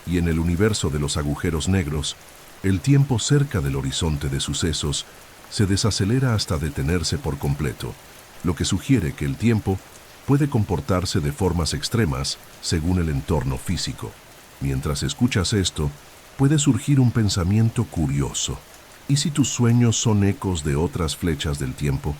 Y en el universo de los agujeros negros, el tiempo cerca del horizonte de sucesos se desacelera hasta detenerse por completo, lo que sugiere que el tiempo puede comportarse de formas extremas según el entorno físico. Mientras escuchas esto, puede surgir un pensamiento curioso. ¿Y si tus sueños son ecos de otras flechas del tiempo?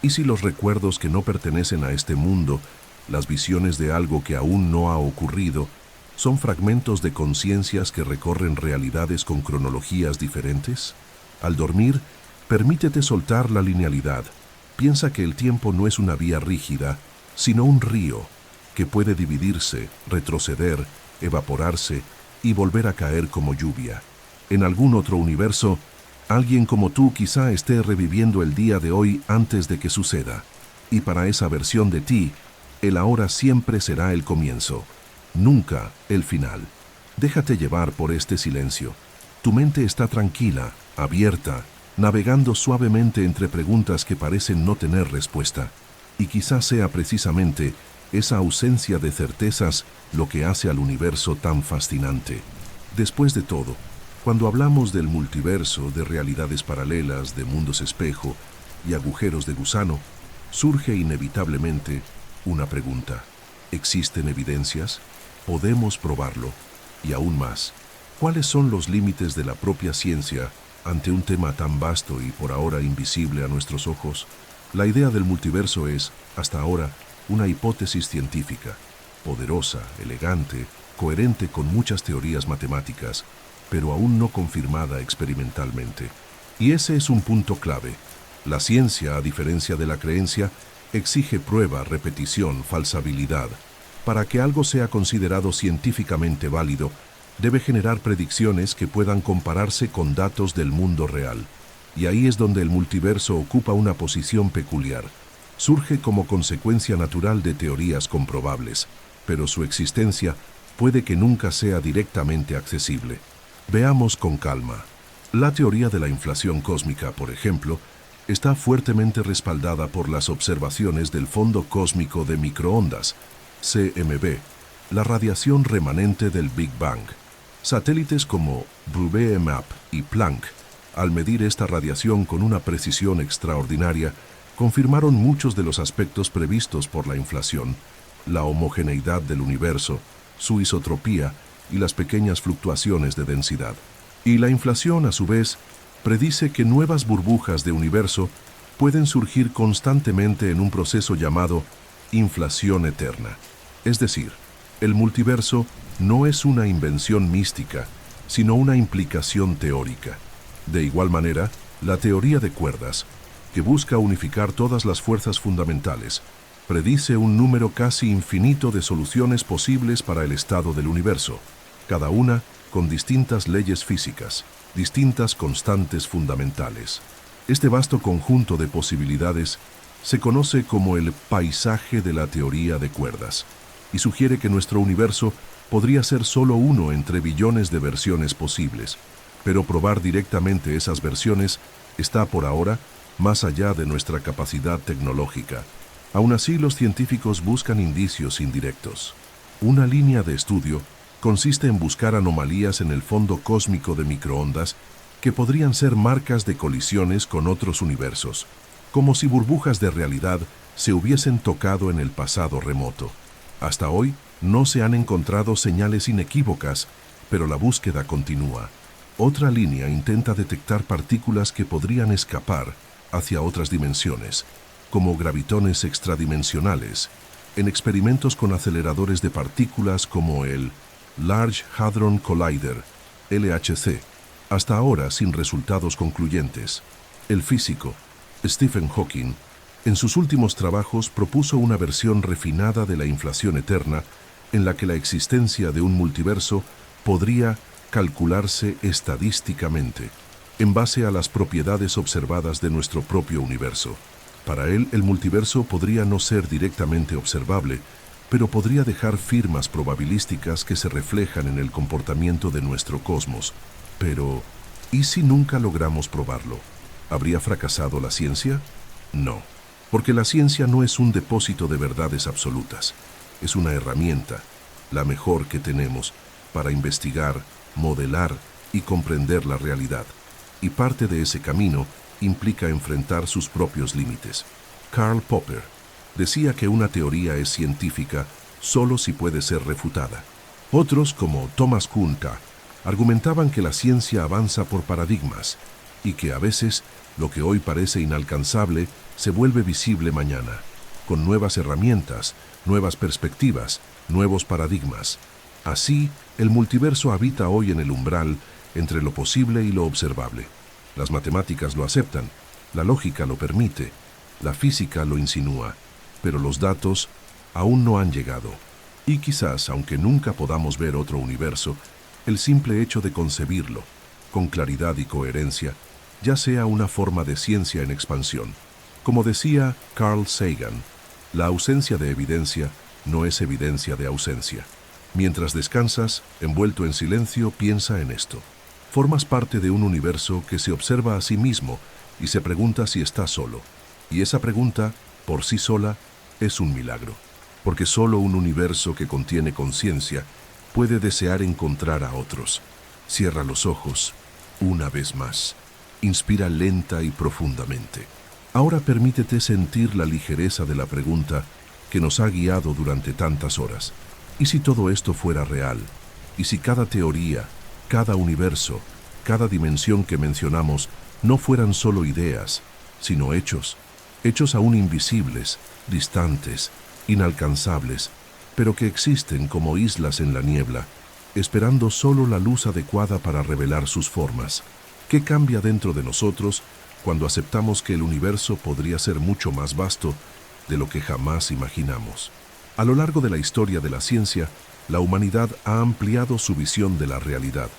¿Y si los recuerdos que no pertenecen a este mundo, las visiones de algo que aún no ha ocurrido, son fragmentos de conciencias que recorren realidades con cronologías diferentes? Al dormir, permítete soltar la linealidad. Piensa que el tiempo no es una vía rígida, sino un río que puede dividirse, retroceder, evaporarse y volver a caer como lluvia. En algún otro universo, alguien como tú quizá esté reviviendo el día de hoy antes de que suceda. Y para esa versión de ti, el ahora siempre será el comienzo, nunca el final. Déjate llevar por este silencio. Tu mente está tranquila, abierta, navegando suavemente entre preguntas que parecen no tener respuesta. Y quizás sea precisamente esa ausencia de certezas lo que hace al universo tan fascinante. Después de todo, cuando hablamos del multiverso, de realidades paralelas, de mundos espejo y agujeros de gusano, surge inevitablemente una pregunta. ¿Existen evidencias? ¿Podemos probarlo? Y aún más, ¿cuáles son los límites de la propia ciencia ante un tema tan vasto y por ahora invisible a nuestros ojos? La idea del multiverso es, hasta ahora, una hipótesis científica, poderosa, elegante, coherente con muchas teorías matemáticas, pero aún no confirmada experimentalmente. Y ese es un punto clave. La ciencia, a diferencia de la creencia, exige prueba, repetición, falsabilidad. Para que algo sea considerado científicamente válido, debe generar predicciones que puedan compararse con datos del mundo real. Y ahí es donde el multiverso ocupa una posición peculiar. Surge como consecuencia natural de teorías comprobables, pero su existencia puede que nunca sea directamente accesible. Veamos con calma. La teoría de la inflación cósmica, por ejemplo, está fuertemente respaldada por las observaciones del fondo cósmico de microondas, CMB, la radiación remanente del Big Bang. Satélites como BRUBE-MAP y Planck, al medir esta radiación con una precisión extraordinaria, confirmaron muchos de los aspectos previstos por la inflación, la homogeneidad del universo, su isotropía y las pequeñas fluctuaciones de densidad. Y la inflación, a su vez, predice que nuevas burbujas de universo pueden surgir constantemente en un proceso llamado inflación eterna. Es decir, el multiverso no es una invención mística, sino una implicación teórica. De igual manera, la teoría de cuerdas, que busca unificar todas las fuerzas fundamentales, predice un número casi infinito de soluciones posibles para el estado del universo, cada una con distintas leyes físicas, distintas constantes fundamentales. Este vasto conjunto de posibilidades se conoce como el paisaje de la teoría de cuerdas y sugiere que nuestro universo podría ser solo uno entre billones de versiones posibles, pero probar directamente esas versiones está por ahora más allá de nuestra capacidad tecnológica. Aún así, los científicos buscan indicios indirectos. Una línea de estudio consiste en buscar anomalías en el fondo cósmico de microondas que podrían ser marcas de colisiones con otros universos, como si burbujas de realidad se hubiesen tocado en el pasado remoto. Hasta hoy no se han encontrado señales inequívocas, pero la búsqueda continúa. Otra línea intenta detectar partículas que podrían escapar hacia otras dimensiones, como gravitones extradimensionales, en experimentos con aceleradores de partículas como el Large Hadron Collider, LHC, hasta ahora sin resultados concluyentes. El físico Stephen Hawking, en sus últimos trabajos, propuso una versión refinada de la inflación eterna en la que la existencia de un multiverso podría calcularse estadísticamente, en base a las propiedades observadas de nuestro propio universo. Para él, el multiverso podría no ser directamente observable, pero podría dejar firmas probabilísticas que se reflejan en el comportamiento de nuestro cosmos. Pero, ¿y si nunca logramos probarlo? ¿Habría fracasado la ciencia? No, porque la ciencia no es un depósito de verdades absolutas. Es una herramienta, la mejor que tenemos, para investigar, modelar y comprender la realidad. Y parte de ese camino implica enfrentar sus propios límites. Karl Popper decía que una teoría es científica solo si puede ser refutada. Otros, como Thomas Kuhn, argumentaban que la ciencia avanza por paradigmas y que a veces lo que hoy parece inalcanzable se vuelve visible mañana, con nuevas herramientas, nuevas perspectivas, nuevos paradigmas. Así, el multiverso habita hoy en el umbral entre lo posible y lo observable. Las matemáticas lo aceptan, la lógica lo permite, la física lo insinúa, pero los datos aún no han llegado. Y quizás, aunque nunca podamos ver otro universo, el simple hecho de concebirlo, con claridad y coherencia, ya sea una forma de ciencia en expansión. Como decía Carl Sagan, la ausencia de evidencia no es evidencia de ausencia. Mientras descansas, envuelto en silencio, piensa en esto. Formas parte de un universo que se observa a sí mismo y se pregunta si está solo. Y esa pregunta, por sí sola, es un milagro. Porque solo un universo que contiene conciencia puede desear encontrar a otros. Cierra los ojos, una vez más. Inspira lenta y profundamente. Ahora permítete sentir la ligereza de la pregunta que nos ha guiado durante tantas horas. ¿Y si todo esto fuera real? ¿Y si cada teoría, cada universo, cada dimensión que mencionamos no fueran solo ideas, sino hechos? Hechos aún invisibles, distantes, inalcanzables, pero que existen como islas en la niebla, esperando solo la luz adecuada para revelar sus formas. ¿Qué cambia dentro de nosotros cuando aceptamos que el universo podría ser mucho más vasto de lo que jamás imaginamos? A lo largo de la historia de la ciencia, la humanidad ha ampliado su visión de la realidad.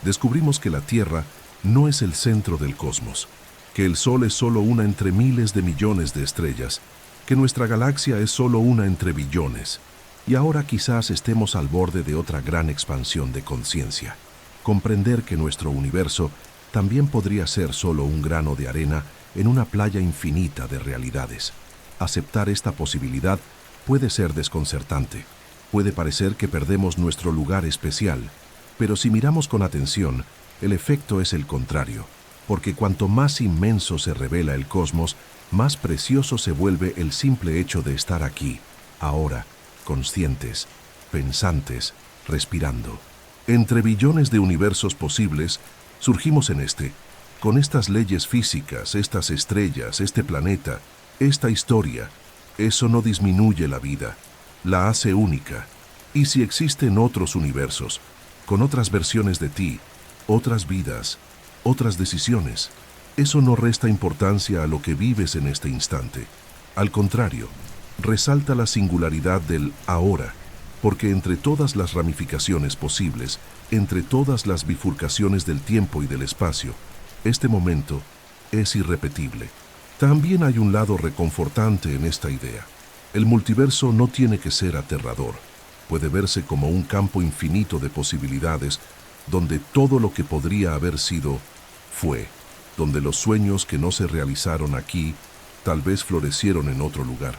Descubrimos que la Tierra no es el centro del cosmos, que el Sol es solo una entre miles de millones de estrellas, que nuestra galaxia es solo una entre billones. Y ahora quizás estemos al borde de otra gran expansión de conciencia. Comprender que nuestro universo también podría ser solo un grano de arena en una playa infinita de realidades. Aceptar esta posibilidad puede ser desconcertante. Puede parecer que perdemos nuestro lugar especial, pero si miramos con atención, el efecto es el contrario, porque cuanto más inmenso se revela el cosmos, más precioso se vuelve el simple hecho de estar aquí, ahora, conscientes, pensantes, respirando. Entre billones de universos posibles, surgimos en este, con estas leyes físicas, estas estrellas, este planeta, esta historia. Eso no disminuye la vida, la hace única. Y si existen otros universos, con otras versiones de ti, otras vidas, otras decisiones, eso no resta importancia a lo que vives en este instante. Al contrario, resalta la singularidad del ahora, porque entre todas las ramificaciones posibles, entre todas las bifurcaciones del tiempo y del espacio, este momento es irrepetible. También hay un lado reconfortante en esta idea. El multiverso no tiene que ser aterrador. Puede verse como un campo infinito de posibilidades, donde todo lo que podría haber sido, fue, donde los sueños que no se realizaron aquí, tal vez florecieron en otro lugar,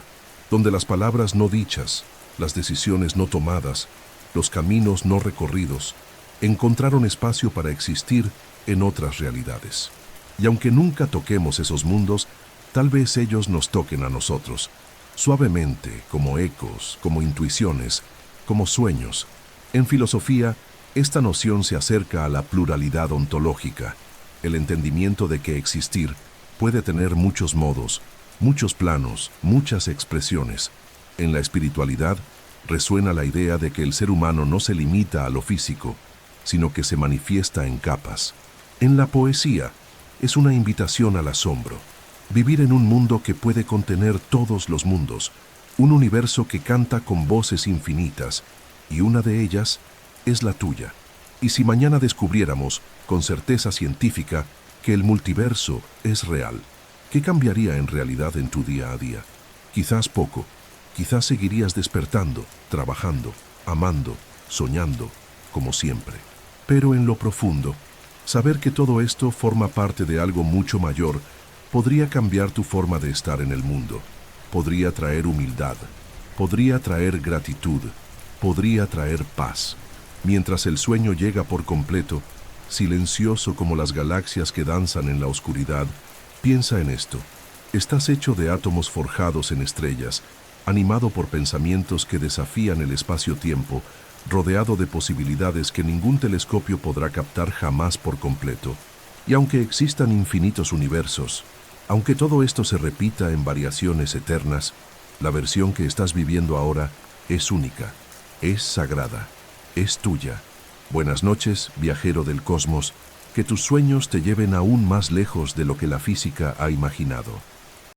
donde las palabras no dichas las decisiones no tomadas, los caminos no recorridos, encontraron espacio para existir en otras realidades. Y aunque nunca toquemos esos mundos, tal vez ellos nos toquen a nosotros, suavemente, como ecos, como intuiciones, como sueños. En filosofía, esta noción se acerca a la pluralidad ontológica, el entendimiento de que existir puede tener muchos modos, muchos planos, muchas expresiones. En la espiritualidad, resuena la idea de que el ser humano no se limita a lo físico, sino que se manifiesta en capas. En la poesía, es una invitación al asombro. Vivir en un mundo que puede contener todos los mundos, un universo que canta con voces infinitas, y una de ellas es la tuya. Y si mañana descubriéramos, con certeza científica, que el multiverso es real, ¿qué cambiaría en realidad en tu día a día? Quizás poco. Quizás seguirías despertando, trabajando, amando, soñando, como siempre. Pero en lo profundo, saber que todo esto forma parte de algo mucho mayor podría cambiar tu forma de estar en el mundo. Podría traer humildad, podría traer gratitud, podría traer paz. Mientras el sueño llega por completo, silencioso como las galaxias que danzan en la oscuridad, piensa en esto. Estás hecho de átomos forjados en estrellas, animado por pensamientos que desafían el espacio-tiempo, rodeado de posibilidades que ningún telescopio podrá captar jamás por completo. Y aunque existan infinitos universos, aunque todo esto se repita en variaciones eternas, la versión que estás viviendo ahora es única, es sagrada, es tuya. Buenas noches, viajero del cosmos, que tus sueños te lleven aún más lejos de lo que la física ha imaginado.